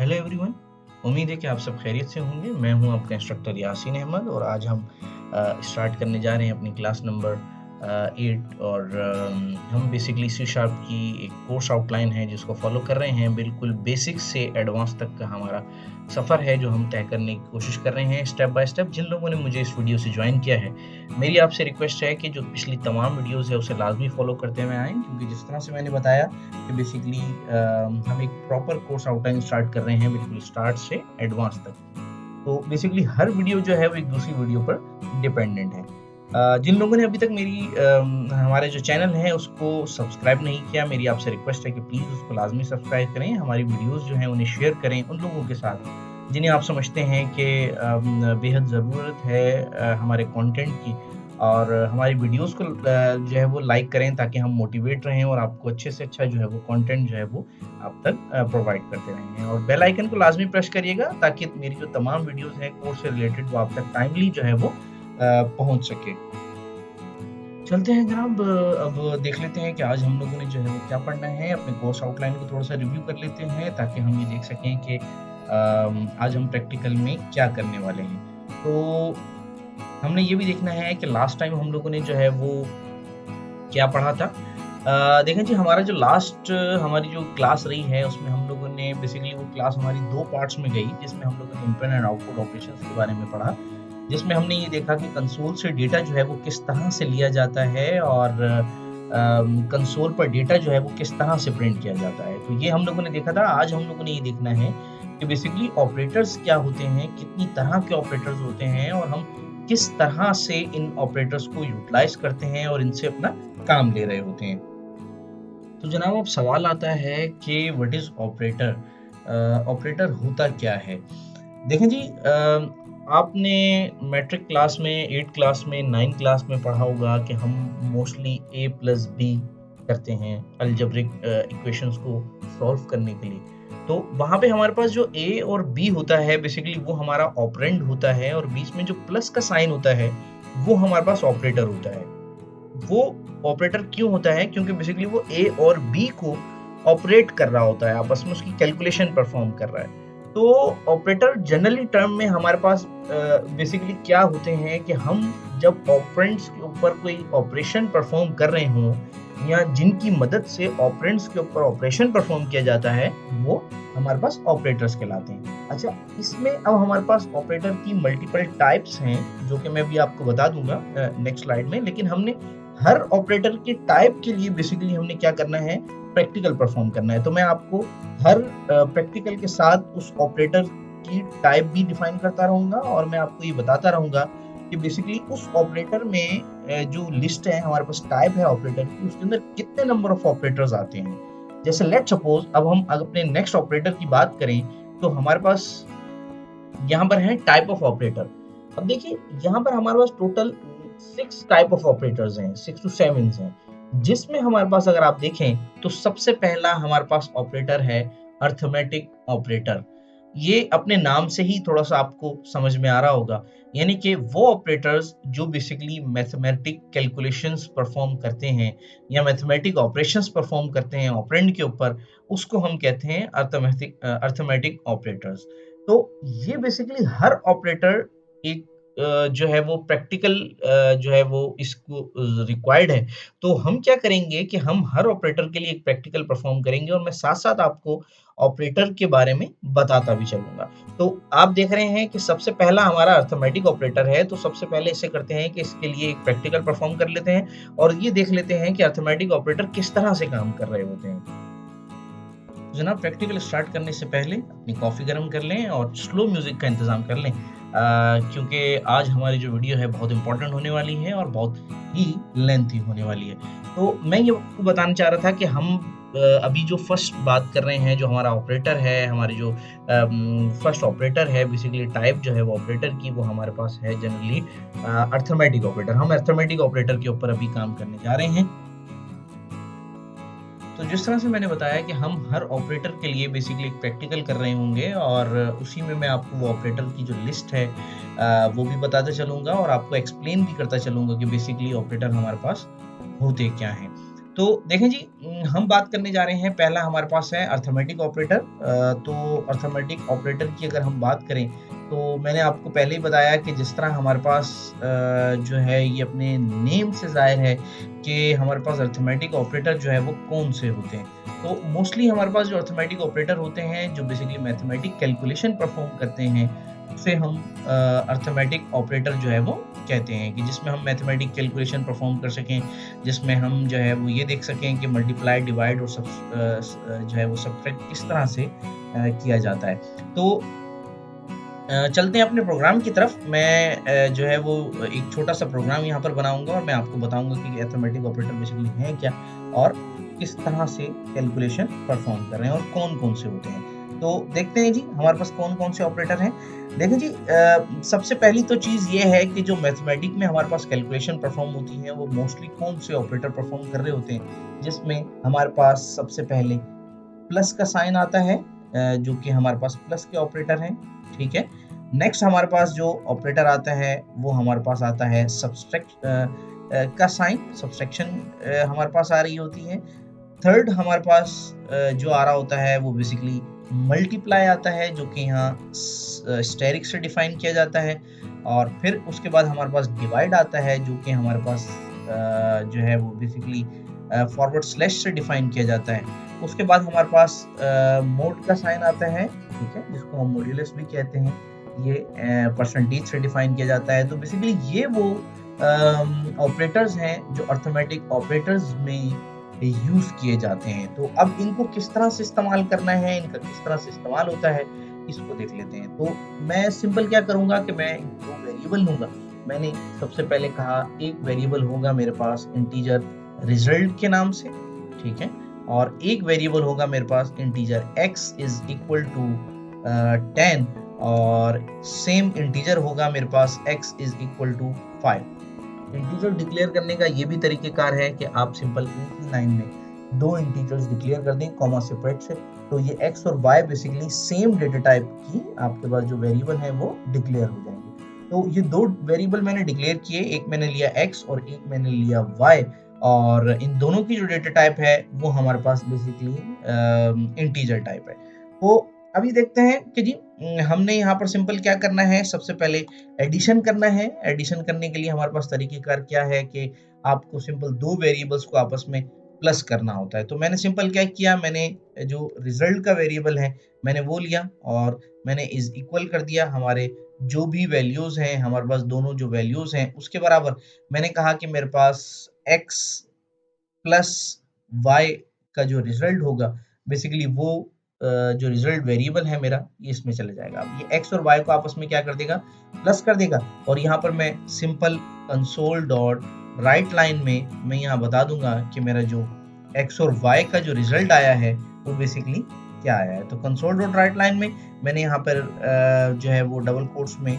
Hello everyone. उम्मीद है कि आप सब खैरियत से होंगे। मैं हूं आपका इंस्ट्रक्टर यासीन अहमद और आज हम स्टार्ट करने जा रहे हैं अपनी क्लास नंबर 8 और हम बेसिकली सी शार्प की एक कोर्स आउटलाइन है जिसको फॉलो कर रहे हैं। बिल्कुल बेसिक से एडवांस तक का हमारा सफ़र है जो हम तय करने की कोशिश कर रहे हैं स्टेप बाय स्टेप। जिन लोगों ने मुझे इस वीडियो से ज्वाइन किया है, मेरी आपसे रिक्वेस्ट है कि जो पिछली तमाम वीडियोज़ है उसे लाजमी फॉलो करते हुए आएँ, क्योंकि जिस तरह से मैंने बताया कि बेसिकली हम एक प्रॉपर कोर्स आउटलाइन स्टार्ट कर रहे हैं बिल्कुल स्टार्ट से एडवांस तक। तो बेसिकली हर वीडियो जो है वो एक दूसरी वीडियो पर डिपेंडेंट है। जिन लोगों ने अभी तक मेरी हमारे जो चैनल है उसको सब्सक्राइब नहीं किया, मेरी आपसे रिक्वेस्ट है कि प्लीज़ उसको लाजमी सब्सक्राइब करें। हमारी वीडियोस जो हैं उन्हें शेयर करें उन लोगों के साथ जिन्हें आप समझते हैं कि बेहद ज़रूरत है हमारे कंटेंट की, और हमारी वीडियोस को जो है वो लाइक करें ताकि हम मोटिवेट रहें और आपको अच्छे से अच्छा जो है वो कंटेंट जो है वो आप तक प्रोवाइड करते रहेंगे। और बेल आइकन को लाजमी प्रेस करिएगा ताकि मेरी जो तमाम वीडियोस हैं कोर्स से रिलेटेड वो आप तक टाइमली जो है वो पहुंच सके। चलते हैं जनाब, अब देख लेते हैं कि आज हम लोगों ने जो है वो क्या पढ़ना है। अपने कोर्स आउटलाइन को थोड़ा सा रिव्यू कर लेते हैं ताकि हम ये देख सकें कि आज हम प्रैक्टिकल में क्या करने वाले हैं। तो हमने ये भी देखना है कि लास्ट टाइम हम लोगों ने जो है वो क्या पढ़ा था। देखें जी, हमारा जो लास्ट हमारी जो क्लास रही है उसमें हम लोगों ने बेसिकली वो क्लास हमारी 2 पार्ट्स में गई, जिसमें हम लोगों ने इनपुट एंड आउटपुट ऑपरेशंस के बारे में पढ़ा, जिसमें हमने ये देखा कि कंसोल से डेटा जो है वो किस तरह से लिया जाता है और कंसोल पर डेटा जो है वो किस तरह से प्रिंट किया जाता है। तो ये हम लोगों ने देखा था। आज हम लोगों ने ये देखना है कि बेसिकली ऑपरेटर्स क्या होते हैं, कितनी तरह के ऑपरेटर्स होते हैं और हम किस तरह से इन ऑपरेटर्स को यूटिलाइज करते हैं और इनसे अपना काम ले रहे होते हैं। तो जनाब, अब सवाल आता है कि व्हाट इज ऑपरेटर। ऑपरेटर होता क्या है? देखें जी, आपने मैट्रिक क्लास में 8 क्लास में 9 क्लास में पढ़ा होगा कि हम मोस्टली a प्लस बी करते हैं अलजेब्रिक इक्वेशंस को सॉल्व करने के लिए। तो वहां पे हमारे पास जो a और b होता है बेसिकली वो हमारा ऑपरेंड होता है, और बीच में जो प्लस का साइन होता है वो हमारे पास ऑपरेटर होता है। वो ऑपरेटर क्यों होता है? क्योंकि बेसिकली वो ए और बी को ऑपरेट कर रहा होता है, आपस में उसकी कैलकुलेशन परफॉर्म कर रहा है। तो ऑपरेटर जनरली टर्म में हमारे पास बेसिकली क्या होते हैं कि हम जब ऑपरेंड्स के ऊपर कोई ऑपरेशन परफॉर्म कर रहे हों या जिनकी मदद से ऑपरेंड्स के ऊपर ऑपरेशन परफॉर्म किया जाता है वो हमारे पास ऑपरेटर्स कहलाते हैं। अच्छा, इसमें अब हमारे पास ऑपरेटर की मल्टीपल टाइप्स हैं जो कि मैं भी आपको बता दूंगा नेक्स्ट स्लाइड में, लेकिन हमने हर ऑपरेटर के टाइप के लिए बेसिकली हमने क्या करना है, प्रैक्टिकल परफॉर्म करना है। तो मैं आपको हर प्रैक्टिकल के साथ उस ऑपरेटर की टाइप भी डिफाइन करता रहूंगा और मैं आपको ये बताता रहूंगा कि बेसिकली उस ऑपरेटर में जो लिस्ट है हमारे पास टाइप है ऑपरेटर की, उसके अंदर कितने नंबर ऑफ ऑपरेटर्स आते हैं। जैसे लेट सपोज अब हम अपने नेक्स्ट ऑपरेटर की बात करें तो हमारे पास यहाँ पर है टाइप ऑफ ऑपरेटर। अब देखिए यहाँ पर हमारे पास टोटल 6 टाइप ऑफ ऑपरेटर्स हैं, 6 to 7 हैं, जिसमें हमारे पास अगर आप देखें तो सबसे पहला हमारे पास ऑपरेटर है अर्थमेटिक ऑपरेटर। ये अपने नाम से ही थोड़ा सा आपको समझ में आ रहा होगा, यानी कि वो ऑपरेटर्स जो बेसिकली मैथमेटिक कैलकुलेशंस परफॉर्म करते हैं या मैथमेटिक ऑपरेशंस परफॉर्म करते हैं ऑपरेंड के ऊपर, उसको हम कहते हैं अर्थमेटिक ऑपरेटर्स। तो ये बेसिकली हर ऑपरेटर एक जो है वो प्रैक्टिकल जो है वो इसको रिक्वायर्ड है। तो हम क्या करेंगे कि हम हर ऑपरेटर के लिए एक प्रैक्टिकल परफॉर्म करेंगे और मैं साथ-साथ आपको ऑपरेटर के बारे में बताता भी चलूँगा। तो आप देख रहे हैं कि सबसे पहला हमारा अर्थमेटिक ऑपरेटर है, तो सबसे पहले इसे करते हैं कि इसके लिए एक प्रैक्टिकल परफॉर्म कर लेते हैं और ये देख लेते हैं कि अर्थमेटिक ऑपरेटर किस तरह से काम कर रहे होते हैं। जनाब, प्रैक्टिकल स्टार्ट करने से पहले अपनी कॉफ़ी गर्म कर लें और स्लो म्यूज़िक का इंतज़ाम कर लें, क्योंकि आज हमारी जो वीडियो है बहुत इंपॉर्टेंट होने वाली है और बहुत ही लेंथी होने वाली है। तो मैं ये आपको बताना चाह रहा था कि हम अभी जो फर्स्ट बात कर रहे हैं, जो हमारा ऑपरेटर है, हमारी जो फर्स्ट ऑपरेटर है बेसिकली टाइप जो है वो ऑपरेटर की वो हमारे पास है जनरली अर्थमेटिक ऑपरेटर। हम अर्थमेटिक ऑपरेटर के ऊपर अभी काम करने जा रहे हैं। तो जिस तरह से मैंने बताया कि हम हर ऑपरेटर के लिए बेसिकली एक प्रैक्टिकल कर रहे होंगे और उसी में मैं आपको वो ऑपरेटर की जो लिस्ट है वो भी बताता चलूँगा और आपको एक्सप्लेन भी करता चलूँगा कि बेसिकली ऑपरेटर हमारे पास होते क्या हैं। तो देखें जी, हम बात करने जा रहे हैं, पहला हमारे पास है अरिथमेटिक ऑपरेटर। तो अरिथमेटिक ऑपरेटर की अगर हम बात करें, तो मैंने आपको पहले ही बताया कि जिस तरह हमारे पास जो है ये अपने नेम से ज़ाहिर है कि हमारे पास अरिथमेटिक ऑपरेटर जो है वो कौन से होते हैं। तो मोस्टली हमारे पास जो अरिथमेटिक ऑपरेटर होते हैं, जो बेसिकली मैथमेटिक कैलकुलेशन परफॉर्म करते हैं, उसे हम अरिथमेटिक ऑपरेटर जो है वो कहते हैं, कि जिसमें हम मैथमेटिक कैलकुलेशन परफॉर्म कर सकें, जिसमें हम जो है वो ये देख सकें कि मल्टीप्लाई, डिवाइड और जो है वो सब्ट्रैक्ट किस तरह से किया जाता है। तो चलते हैं अपने प्रोग्राम की तरफ। मैं जो है वो एक छोटा-सा प्रोग्राम यहाँ पर बनाऊँगा और मैं आपको बताऊँगा कि अरिथमेटिक ऑपरेटर बेसिकली हैं क्या और किस तरह से कैलकुलेशन परफॉर्म कर रहे हैं और कौन-कौन से होते हैं। तो देखते हैं जी हमारे पास कौन-कौन से ऑपरेटर हैं। देखिए जी, सबसे पहली तो चीज़ ये है कि जो मैथमेटिक में हमारे पास कैलकुलेशन परफॉर्म होती है, वो मोस्टली कौन से ऑपरेटर परफॉर्म कर रहे होते हैं, जिसमें हमारे पास सबसे पहले प्लस का साइन आता है, जो कि हमारे पास प्लस के ऑपरेटर हैं, ठीक है। नेक्स्ट हमारे पास जो ऑपरेटर आता है वो हमारे पास आता है सब्सट्रैक्ट का साइन, सब्सट्रैक्शन हमारे पास आ रही होती है। थर्ड हमारे पास जो आ रहा होता है वो बेसिकली मल्टीप्लाई आता है, जो कि यहाँ स्टेरिक से डिफाइन किया जाता है। और फिर उसके बाद हमारे पास डिवाइड आता है, जो कि हमारे पास जो है वो बेसिकली फॉरवर्ड स्लैश से डिफाइन किया जाता है। उसके बाद हमारे पास मोड का साइन आता है, ठीक है, जिसको हम मॉड्यूलस भी कहते हैं। ये परसेंटेज से डिफाइन किया जाता है। तो बेसिकली ये वो ऑपरेटर्स हैं जो अरिथमेटिक ऑपरेटर्स में यूज किए जाते हैं। तो अब इनको किस तरह से इस्तेमाल करना है, इनका किस तरह से इस्तेमाल होता है, इसको देख लेते हैं। तो मैं सिंपल क्या करूंगा कि मैं दो वेरिएबल लूंगा। मैंने सबसे पहले कहा एक वेरिएबल होगा मेरे पास इंटीजर रिजल्ट के नाम से, ठीक है, और एक वेरिएबल होगा मेरे पास integer x is equal to 10 और सेम इंटीजर होगा मेरे पास x is equal to 5। Integer declare करने का ये भी तरीकेकार है कि आप सिंपल एक ही लाइन में दो इंटीजर्स डिक्लेयर कर दें कॉमा सेपरेट से, तो ये x और y basically same data type की आपके पास जो वेरिएबल है वो डिक्लेयर हो जाएंगे। तो ये दो वेरिएबल मैंने डिक्लेयर किए, एक मैंने लिया x और एक मैंने लिया y, और इन दोनों की जो डेटा टाइप है वो हमारे पास बेसिकली इंटीजर टाइप है। तो अभी देखते हैं कि जी हमने यहाँ पर सिंपल क्या करना है, सबसे पहले एडिशन करना है। एडिशन करने के लिए हमारे पास तरीकेकार क्या है कि आपको सिंपल दो वेरिएबल्स को आपस में प्लस करना होता है। तो मैंने सिंपल क्या किया, मैंने जो रिजल्ट का वेरिएबल है मैंने वो लिया और मैंने इज इक्वल कर दिया हमारे जो भी वैल्यूज हैं, हमारे पास दोनों जो वैल्यूज हैं उसके बराबर। मैंने कहा कि मेरे पास x प्लस y का जो रिजल्ट होगा बेसिकली वो जो रिजल्ट वेरिएबल है मेरा ये इसमें चले जाएगा। अब ये x और y को आपस में क्या कर देगा, प्लस कर देगा। और यहाँ पर मैं simple console dot right line में मैं यहाँ बता दूंगा कि मेरा जो x और y का जो रिजल्ट आया है वो बेसिकली क्या आया है। तो कंसोल डॉट राइट लाइन में मैंने यहाँ पर जो है वो डबल कोट्स में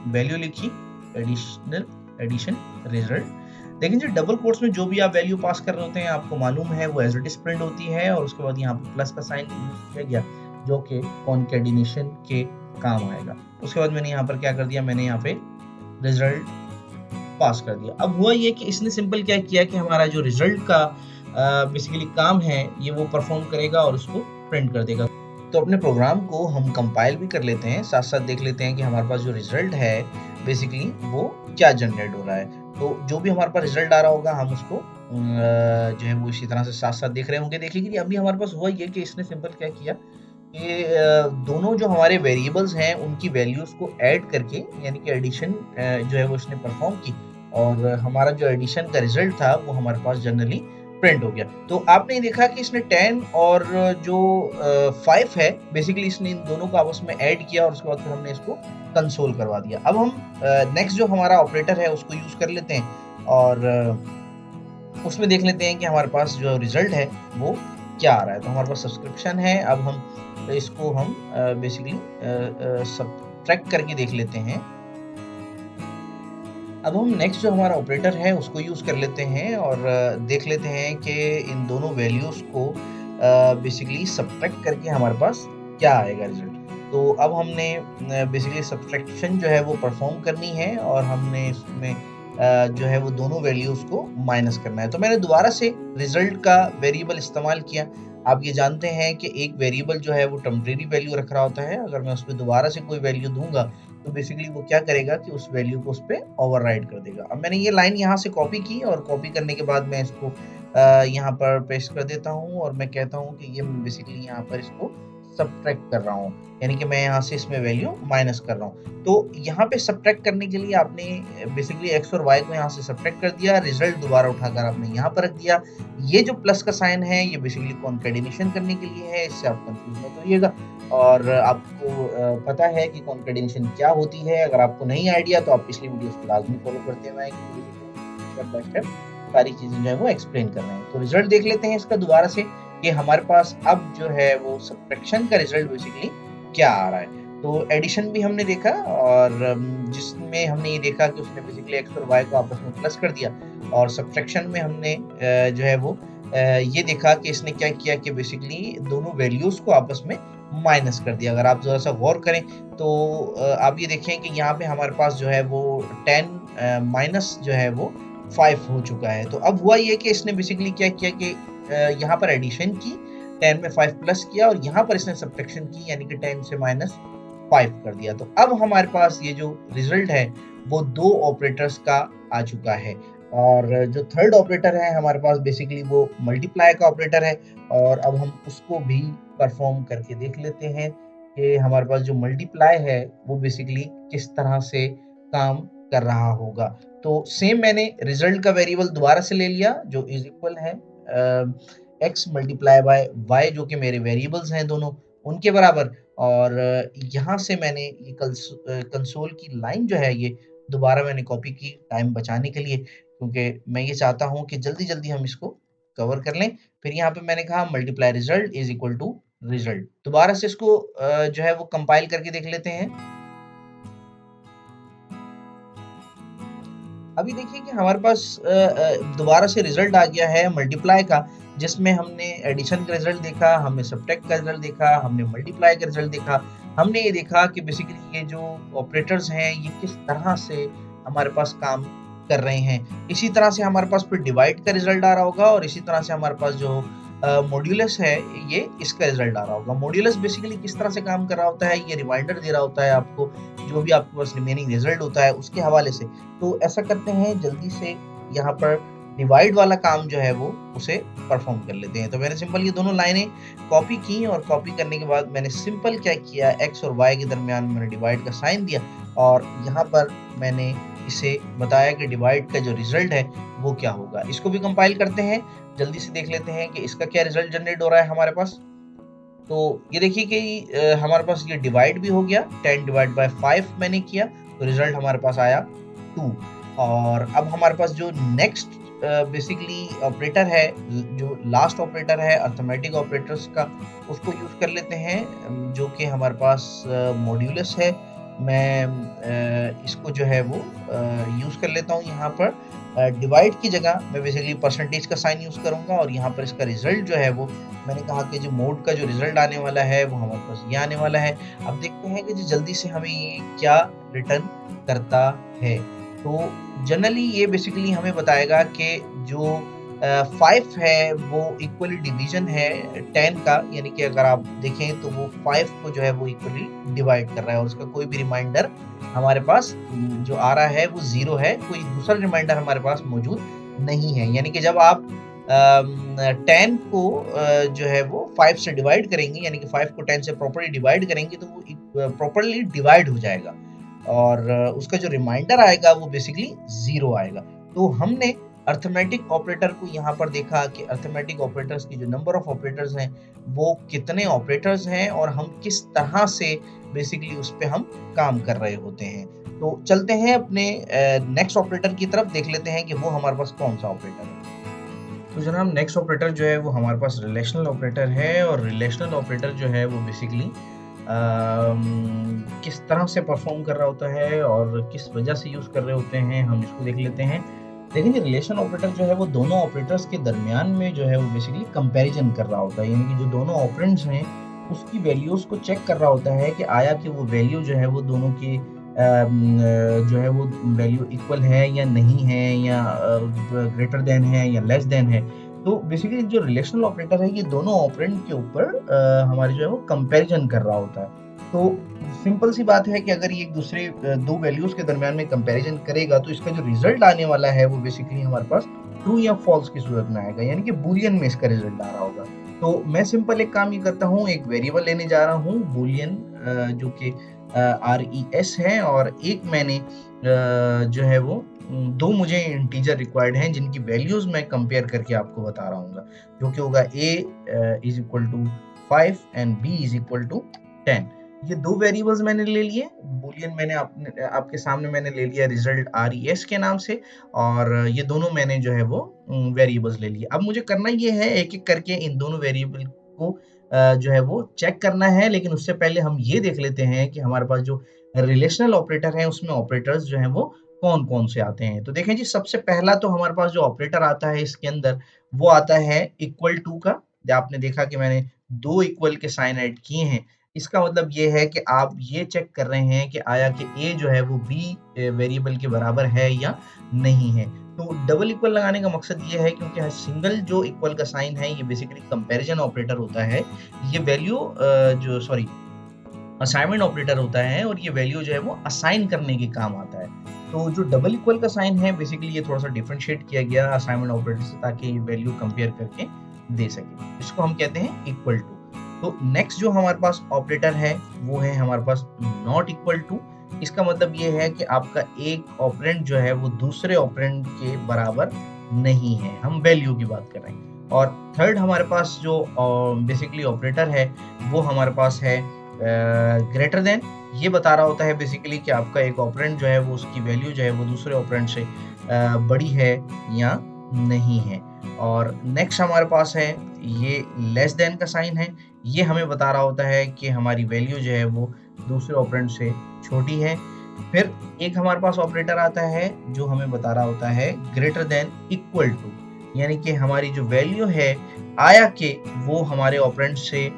वैल्यू लिखी, एडिशन रिजल्ट। लेकिन जो डबल कोट्स में जो भी आप वैल्यू पास कर रहे होते हैं आपको मालूम है वो एज इट इज प्रिंट होती है, और उसके बाद यहाँ पे प्लस का साइन यूज किया गया जो कि कॉन्केटिनेशन के काम आएगा। उसके बाद मैंने यहाँ पर क्या कर दिया, मैंने यहाँ पे रिजल्ट पास कर दिया। अब हुआ ये कि इसने सिंपल क्या किया कि हमारा जो रिजल्ट का बेसिकली काम है ये वो परफॉर्म करेगा और उसको प्रिंट कर देगा। तो अपने प्रोग्राम को हम कंपाइल भी कर लेते हैं, साथ साथ देख लेते हैं कि हमारे पास जो रिजल्ट है बेसिकली वो क्या जनरेट हो रहा है। तो जो भी हमारे पास रिजल्ट आ रहा होगा हम उसको जो है वो इसी तरह से साथ साथ देख रहे होंगे। देखिए कि अभी हमारे पास हुआ ये कि इसने सिंपल क्या किया कि दोनों जो हमारे वेरिएबल्स हैं उनकी वैल्यूज को ऐड करके यानी कि एडिशन जो है वो इसने परफॉर्म की, और हमारा जो एडिशन का रिजल्ट था वो हमारे पास जनरली प्रिंट हो गया। तो आपने देखा कि इसने 10 और जो 5 है बेसिकली इसने इन दोनों को आपस में ऐड किया और उसके बाद फिर हमने इसको कंसोल करवा दिया। अब हम नेक्स्ट जो हमारा ऑपरेटर है उसको यूज कर लेते हैं और उसमें देख लेते हैं कि हमारे पास जो रिजल्ट है वो क्या आ रहा है। तो हमारे पास सब्सक्रिप्शन है। अब हम इसको हम बेसिकली सब्ट्रैक्ट करके देख लेते हैं। अब हम नेक्स्ट जो हमारा ऑपरेटर है उसको यूज कर लेते हैं और देख लेते हैं कि इन दोनों वैल्यूज को बेसिकली सब्ट्रैक्ट करके हमारे पास क्या आएगा रिजल्ट। तो अब हमने बेसिकली सब्ट्रैक्शन जो है वो परफॉर्म करनी है और हमने इसमें जो है वो दोनों वैल्यूज को माइनस करना है। तो मैंने दोबारा से रिजल्ट का वेरिएबल इस्तेमाल किया। आप ये जानते हैं कि एक वेरिएबल जो है वो टेम्परेरी वैल्यू रख रहा होता है। अगर मैं उसमें दोबारा से कोई वैल्यू दूंगा तो बेसिकली वो क्या करेगा कि उस वैल्यू को उस पर ओवरराइड कर देगा। अब मैंने ये लाइन यहाँ से कॉपी की और कॉपी करने के बाद मैं इसको यहाँ पर पेस्ट कर देता हूँ और मैं कहता हूँ कि ये बेसिकली यहाँ पर इसको सब्ट्रैक्ट कर रहा हूँ, यानी कि मैं यहाँ से इसमें वैल्यू माइनस कर रहा हूँ। तो यहाँ पे सब्ट्रैक्ट करने के लिए आपने बेसिकली एक्स और वाई को यहाँ से सब्ट्रैक्ट कर दिया, रिजल्ट दोबारा उठाकर आपने यहाँ पर रख दिया। ये जो प्लस का साइन है ये बेसिकली कॉन्केडिनेशन करने के लिए है, इससे आप कंफ्यूज मत होइएगा। और आपको पता है कि कॉन्केडिनेशन क्या होती है। अगर आपको नहीं आइडिया तो आप पिछली वीडियोस को लाजमी फॉलो करते हुए स्टेप बाय स्टेप सारी चीजें जो है वो एक्सप्लेन कर रहे हैं। तो रिजल्ट देख लेते हैं इसका दोबारा से कि हमारे पास अब जो है वो सब्ट्रैक्शन का रिजल्ट बेसिकली क्या आ रहा है। तो एडिशन भी हमने देखा और जिसमें हमने ये देखा कि उसने बेसिकली एक्स और वाई को आपस में प्लस कर दिया, और सब्ट्रैक्शन में हमने जो है वो ये देखा कि इसने क्या किया कि बेसिकली दोनों वैल्यूज को आपस में माइनस कर दिया। अगर आप थोड़ा सा गौर करें तो आप ये देखें कि यहाँ पे हमारे पास जो है वो 10 माइनस जो है वो 5 हो चुका है। तो अब हुआ ये कि इसने बेसिकली क्या किया कि यहाँ पर एडिशन की, 10 में 5 प्लस किया, और यहाँ पर इसने सब्ट्रैक्शन की यानी कि 10 से माइनस 5 कर दिया। तो अब हमारे पास ये जो रिजल्ट है वो दो ऑपरेटर्स का आ चुका है। और जो थर्ड ऑपरेटर है हमारे पास बेसिकली वो मल्टीप्लाई का ऑपरेटर है। और अब हम उसको भी परफॉर्म करके देख लेते हैं कि हमारे पास जो मल्टीप्लाई है वो बेसिकली किस तरह से काम कर रहा होगा। तो सेम मैंने रिजल्ट का वेरिएबल दोबारा से ले लिया जो इज इक्वल है एक्स मल्टीप्लाई बाय वाई, जो कि मेरे वेरिएबल्स हैं दोनों उनके बराबर। और यहाँ से मैंने ये कंसोल की लाइन जो है ये दोबारा मैंने कॉपी की टाइम बचाने के लिए, क्योंकि मैं ये चाहता हूँ कि जल्दी जल्दी हम इसको कवर कर लें। फिर यहाँ पे मैंने कहा multiply result is equal to result. दोबारा से इसको जो है वो कंपाइल करके देख लेते हैं। अभी देखिए कि हमारे पास दोबारा से रिजल्ट आ गया है मल्टीप्लाई का, जिसमें हमने एडिशन का रिजल्ट देखा, हमने सब्ट्रैक्ट का रिजल्ट देखा, हमने मल्टीप्लाई का रिजल्ट देखा। हमने ये देखा कि बेसिकली ये जो ऑपरेटर्स हैं ये किस तरह से हमारे पास काम कर रहे हैं। इसी तरह से हमारे पास फिर डिवाइड का रिजल्ट आ रहा होगा, और इसी तरह से हमारे पास जो मॉड्यूलस है ये इसका रिजल्ट आ रहा होगा। मॉड्यूलस बेसिकली किस तरह से काम कर रहा होता है, ये रिमाइंडर दे रहा होता है आपको, जो भी आपके पास रिमेनिंग रिजल्ट होता है उसके हवाले से। तो ऐसा करते हैं जल्दी से यहाँ पर डिवाइड वाला काम जो है वो उसे परफॉर्म कर लेते हैं। तो मैंने सिंपल ये दोनों लाइनें कॉपी की, और कॉपी करने के बाद मैंने सिंपल क्या किया, एक्स और वाई के दरमियान मैंने डिवाइड का साइन दिया, और यहाँ पर मैंने इसे बताया कि डिवाइड का जो रिजल्ट है वो क्या होगा। इसको भी कंपाइल करते हैं, जल्दी से देख लेते हैं कि इसका क्या रिजल्ट जनरेट हो रहा है हमारे पास। तो ये देखिए कि हमारे पास ये डिवाइड भी हो गया, 10 डिवाइड बाय 5 मैंने किया तो रिजल्ट हमारे पास आया 2। और अब हमारे पास जो नेक्स्ट बेसिकली ऑपरेटर है, जो लास्ट ऑपरेटर है अर्थमेटिक ऑपरेटर्स का, उसको यूज कर लेते हैं, जो कि हमारे पास मॉड्यूलस है। मैं इसको जो है वो यूज कर लेता हूँ। यहाँ पर डिवाइड की जगह मैं बेसिकली परसेंटेज का साइन यूज करूंगा, और यहाँ पर इसका रिजल्ट जो है वो मैंने कहा कि जो मोड का जो रिजल्ट आने वाला है वो हमारे पास ये आने वाला है। अब देखते हैं कि जो जल्दी से हमें ये क्या रिटर्न करता है। तो जनरली ये बेसिकली हमें बताएगा कि जो 5 है वो इक्वली डिवीजन है 10 का, यानी कि अगर आप देखें तो वो 5 को जो है वो इक्वली डिवाइड कर रहा है, और उसका कोई भी रिमाइंडर हमारे पास जो आ रहा है वो 0 है, कोई दूसरा रिमाइंडर हमारे पास मौजूद नहीं है। यानी कि जब आप 10 को जो है वो 5 से डिवाइड करेंगे, यानी कि 5 को 10 से प्रॉपर्ली डिवाइड करेंगे तो वो प्रॉपर्ली डिवाइड हो जाएगा, और उसका जो रिमाइंडर आएगा वो बेसिकली 0 आएगा। तो हमने अर्थमेटिक ऑपरेटर को यहाँ पर देखा कि अर्थमेटिक ऑपरेटर्स की जो नंबर ऑफ ऑपरेटर्स हैं वो कितने ऑपरेटर्स हैं, और हम किस तरह से बेसिकली उस पर हम काम कर रहे होते हैं। तो चलते हैं अपने नेक्स्ट ऑपरेटर की तरफ, देख लेते हैं कि वो हमारे पास कौन सा ऑपरेटर है। तो जनाब नेक्स्ट ऑपरेटर जो है वो हमारे पास रिलेशनल ऑपरेटर है, और रिलेशनल ऑपरेटर जो है वो बेसिकली किस तरह से परफॉर्म कर रहा होता है और किस वजह से यूज कर रहे होते हैं, हम इसको देख लेते हैं। लेकिन ये रिलेशन ऑपरेटर जो है वो दोनों ऑपरेटर्स के दरमियान में जो है वो बेसिकली कंपैरिजन कर रहा होता है, यानी कि जो दोनों ऑपरेंड्स हैं उसकी वैल्यूज को चेक कर रहा होता है कि आया कि वो वैल्यू जो है वो दोनों की जो है वो वैल्यू इक्वल है या नहीं है, या ग्रेटर देन है या लेस देन है। तो बेसिकली जो रिलेशनल ऑपरेटर है, ये दोनों ऑपरेंड के ऊपर हमारी जो है वो कंपैरिजन कर रहा होता है। तो सिंपल सी बात है कि अगर ये एक दूसरे दो वैल्यूज के दरमियान में कंपैरिजन करेगा, तो इसका जो रिजल्ट आने वाला है वो बेसिकली हमारे पास ट्रू या फॉल्स की सूरत में आएगा, यानी कि बूलियन में इसका रिजल्ट आ रहा होगा। तो मैं सिंपल एक काम ये करता हूँ, एक वेरिएबल लेने जा रहा हूँ बूलियन, जो कि RES है, और एक मैंने जो है वो दो मुझे इंटीजर रिक्वायर्ड हैं जिनकी वैल्यूज मैं कंपेयर करके आपको बता रहा हूँ, जो कि होगा a is equal to 5 and b is equal to 10। ये दो वेरिएबल्स मैंने ले लिए, बूलियन मैंने आपके सामने मैंने ले लिया रिजल्ट RES के नाम से, और ये दोनों मैंने जो है वो वेरिएबल्स ले लिए। अब मुझे करना ये है, एक एक करके इन दोनों वेरिएबल को जो है वो चेक करना है, लेकिन उससे पहले हम ये देख लेते हैं कि हमारे पास जो रिलेशनल ऑपरेटर है उसमें ऑपरेटर्स जो हैं वो कौन कौन से आते हैं। तो देखें जी, सबसे पहला तो हमारे पास जो ऑपरेटर आता है इसके अंदर, वो आता है इक्वल टू का। आपने देखा कि मैंने दो इक्वल के साइन ऐड किए हैं, इसका मतलब ये है कि आप ये चेक कर रहे हैं कि आया कि a जो है वो b वेरिएबल के बराबर है या नहीं है। तो डबल इक्वल लगाने का मकसद ये है क्योंकि सिंगल जो इक्वल का साइन है ये बेसिकली कंपैरिजन ऑपरेटर होता है। ये वैल्यू जो सॉरी असाइनमेंट ऑपरेटर होता है, और ये वैल्यू जो है वो असाइन करने के काम आता है। तो जो डबल इक्वल का साइन है बेसिकली ये थोड़ा सा डिफरेंशिएट किया गया असाइनमेंट ऑपरेटर से, ताकि ये वैल्यू कंपेयर करके दे सके। इसको हम कहते हैं इक्वल टू। तो नेक्स्ट जो हमारे पास ऑपरेटर है वो है हमारे पास नॉट इक्वल टू। इसका मतलब ये है कि आपका एक ऑपरेंड जो है वो दूसरे ऑपरेंड के बराबर नहीं है, हम वैल्यू की बात कर रहे हैं। और थर्ड हमारे पास जो बेसिकली ऑपरेटर है वो हमारे पास है ग्रेटर देन। ये बता रहा होता है बेसिकली कि आपका एक ऑपरेंड जो है वो उसकी वैल्यू जो है वो दूसरे ऑपरेंड से बड़ी है या नहीं है। और नेक्स्ट हमारे पास है ये लेस देन का साइन है, ये हमें बता रहा होता है कि हमारी वैल्यू जो है वो दूसरे ऑपरेंड से छोटी है। फिर एक हमारे पास ऑपरेटर आता है जो हमें बता रहा होता है ग्रेटर देन इक्वल टू, यानी कि हमारी जो वैल्यू है आया कि वो हमारे ऑपरेंड से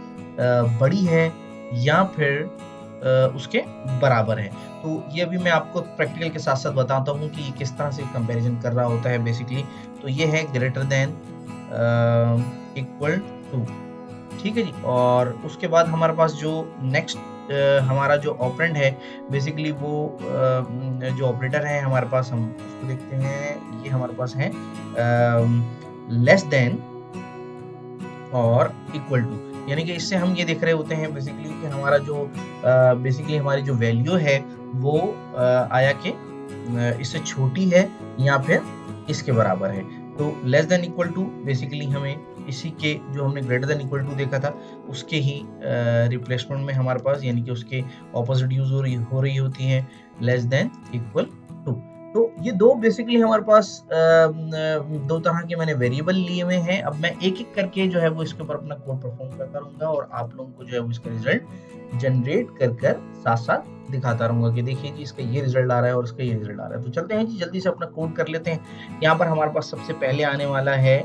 बड़ी है या फिर उसके बराबर है। तो ये अभी मैं आपको प्रैक्टिकल के साथ साथ बताता हूँ कि ये किस तरह से कंपैरिजन कर रहा होता है बेसिकली। तो ये है ग्रेटर देन इक्वल टू, ठीक है जी। और उसके बाद हमारे पास जो नेक्स्ट हमारा जो ऑपरेंड है बेसिकली वो जो ऑपरेटर है हमारे पास, हम उसको देखते हैं, ये हमारे पास है लेस देन और इक्वल टू, यानी कि इससे हम ये देख रहे होते हैं बेसिकली कि हमारा जो बेसिकली हमारी जो वैल्यू है वो आया कि इससे छोटी है या फिर इसके बराबर है। तो less than equal to basically हमें इसी के जो हमने ग्रेटर देन इक्वल टू देखा था उसके ही रिप्लेसमेंट में हमारे पास, यानी कि उसके ऑपोजिट यूज हो रही होती है लेस देन इक्वल टू। तो ये दो बेसिकली हमारे पास दो तरह के मैंने वेरिएबल लिए हुए हैं। अब मैं एक एक करके जो है वो इसके ऊपर अपना कोड परफॉर्म करता रहूंगा और आप लोगों को जो है वो इसका रिजल्ट जनरेट कर साथ साथ दिखाता रहूंगा कि देखिए जी इसका ये रिजल्ट आ रहा है और इसका ये रिजल्ट आ रहा है। तो चलते हैं जी, जल्दी से अपना कोड कर लेते हैं। यहाँ पर हमारे पास सबसे पहले आने वाला है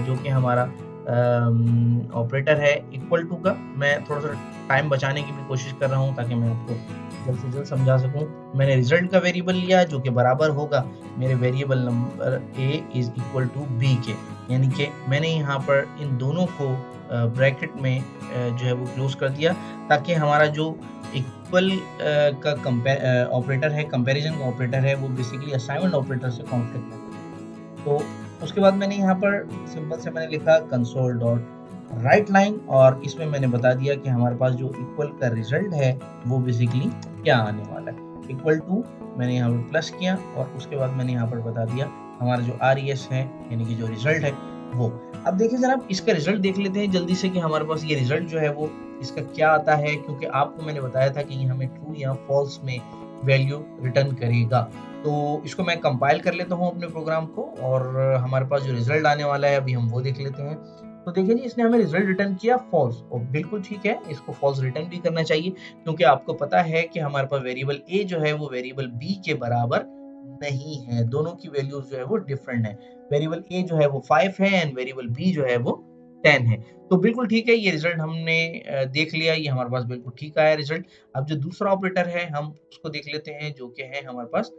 जो कि हमारा ऑपरेटर है इक्वल टू का। मैं थोड़ा सा टाइम बचाने की भी कोशिश कर रहा हूँ ताकि मैं आपको जल्द से जल्द समझा सकूं। मैंने रिजल्ट का वेरिएबल लिया जो कि बराबर होगा मेरे variable number a is equal to b के, यानी कि मैंने यहाँ पर इन दोनों को ब्रैकेट में जो है वो क्लोज कर दिया ताकि हमारा जो इक्वल का ऑपरेटर है, कंपैरिजन का ऑपरेटर है, वो बेसिकली असाइनमेंट ऑपरेटर से कॉन्फ्लिक्ट है। तो उसके बाद मैंने यहाँ पर सिंपल से मैंने लिखा कंसोल डॉट राइट लाइन, और इसमें मैंने बता दिया कि हमारे पास जो इक्वल का रिजल्ट है वो बेसिकली क्या आने वाला है। इक्वल टू मैंने यहाँ पर प्लस किया और उसके बाद मैंने यहाँ पर बता दिया हमारा जो RES है यानी कि जो रिजल्ट है वो। अब देखिए जनाब, इसका रिजल्ट देख लेते हैं जल्दी से कि हमारे पास ये रिजल्ट जो है वो इसका क्या आता है, क्योंकि आपको मैंने बताया था कि ये हमें ट्रू या फॉल्स में वैल्यू रिटर्न करेगा। तो इसको मैं कंपाइल कर लेता हूँ अपने प्रोग्राम को, और हमारे पास जो रिजल्ट आने वाला है अभी हम वो देख लेते हैं। तो देखिए जी, इसने हमें रिजल्ट रिटर्न किया फॉल्स, और बिल्कुल ठीक है, इसको फॉल्स रिटर्न भी करना चाहिए क्योंकि आपको पता है कि हमारे पास वेरिएबल a जो है वो वेरिएबल b के बराबर नहीं है, दोनों की वैल्यूज जो है वो डिफरेंट है। वेरिएबल a जो है वो 5 है एंड वेरिएबल b जो है वो 10 है। तो बिल्कुल ठीक है, ये रिज़ल्ट हमने देख लिया, ये हमारे पास बिल्कुल ठीक आया रिज़ल्ट। अब जो दूसरा ऑपरेटर है हम उसको देख लेते हैं, जो कि है हमारे पास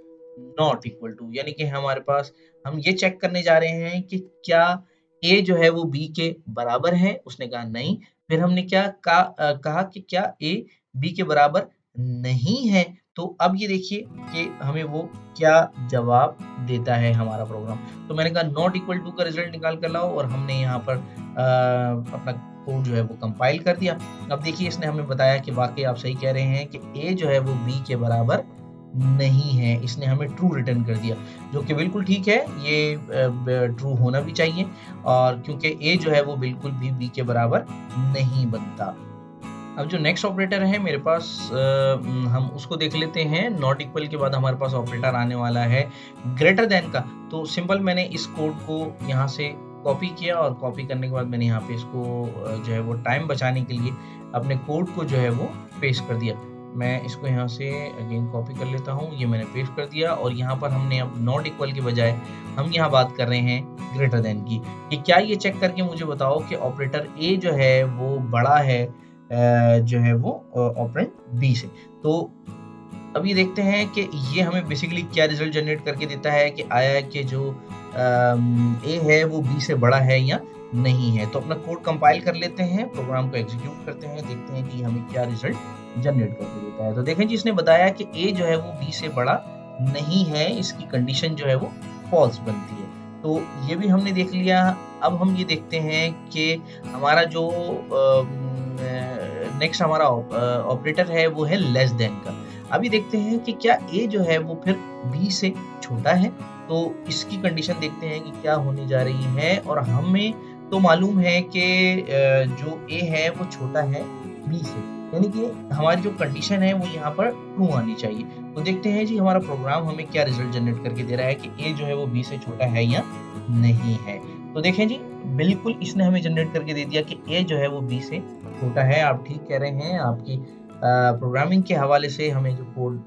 नॉट इक्वल टू, यानी कि हमारे पास हम ये चेक करने जा रहे हैं कि क्या ए जो है वो बी के बराबर है? उसने कहा नहीं। फिर हमने कहा कि क्या ए बी के बराबर नहीं है? तो अब ये देखिए कि हमें वो क्या जवाब देता है हमारा प्रोग्राम। तो मैंने कहा नॉट इक्वल टू का रिज़ल्ट निकाल कर लाओ, और हमने यहाँ पर अपना कोड जो है वो कंपाइल कर दिया। अब देखिए इसने हमें बताया कि वाक़ई आप सही कह रहे हैं कि ए जो है वो बी के बराबर नहीं है। इसने हमें ट्रू रिटर्न कर दिया, जो कि बिल्कुल ठीक है, ये ट्रू होना भी चाहिए, और क्योंकि ए जो है वो बिल्कुल भी बी के बराबर नहीं बनता। अब जो नेक्स्ट ऑपरेटर है मेरे पास, हम उसको देख लेते हैं। नॉट इक्वल के बाद हमारे पास ऑपरेटर आने वाला है ग्रेटर देन का। तो सिंपल मैंने इस कोड को यहाँ से कॉपी किया, और कॉपी करने के बाद मैंने यहाँ पे इसको जो है वो टाइम बचाने के लिए अपने कोड को जो है वो पेस्ट कर दिया। मैं इसको यहाँ से अगेन कॉपी कर लेता हूँ, ये मैंने पेस्ट कर दिया, और यहाँ पर हमने अब नॉट इक्वल के बजाय हम यहाँ बात कर रहे हैं ग्रेटर देन की, कि क्या ये चेक करके मुझे बताओ कि ऑपरेटर ए जो है वो बड़ा है जो है वो ऑपरेंड बी से। तो अब ये देखते हैं कि ये हमें बेसिकली क्या रिजल्ट जनरेट करके देता है, कि आया कि जो ए है वो बी से बड़ा है या नहीं है। तो अपना कोड कंपाइल कर लेते हैं, प्रोग्राम को एग्जीक्यूट करते हैं, देखते हैं कि हमें क्या रिजल्ट जनरेट करके देता है। तो देखें जी, इसने बताया कि ए जो है वो बी से बड़ा नहीं है, इसकी कंडीशन जो है वो फॉल्स बनती है। तो ये भी हमने देख लिया। अब हम ये देखते हैं कि हमारा जो नेक्स्ट हमारा ऑपरेटर है वो है लेस देन का। अभी देखते हैं कि क्या ए जो है वो फिर बी से छोटा है। तो इसकी कंडीशन देखते हैं कि क्या होने जा रही है, और हमें तो मालूम है कि जो ए है वो छोटा है बी से, यानी कि हमारी जो कंडीशन है वो यहाँ पर ट्रू आनी चाहिए। तो देखते हैं जी हमारा प्रोग्राम हमें क्या रिजल्ट जनरेट करके दे रहा है कि ए जो है वो बी से छोटा है या नहीं है। तो देखें जी, बिल्कुल इसने हमें जनरेट करके दे दिया कि ए जो है वो बी से छोटा है। आप ठीक कह रहे हैं, आपकी प्रोग्रामिंग के हवाले से हमें जो कोड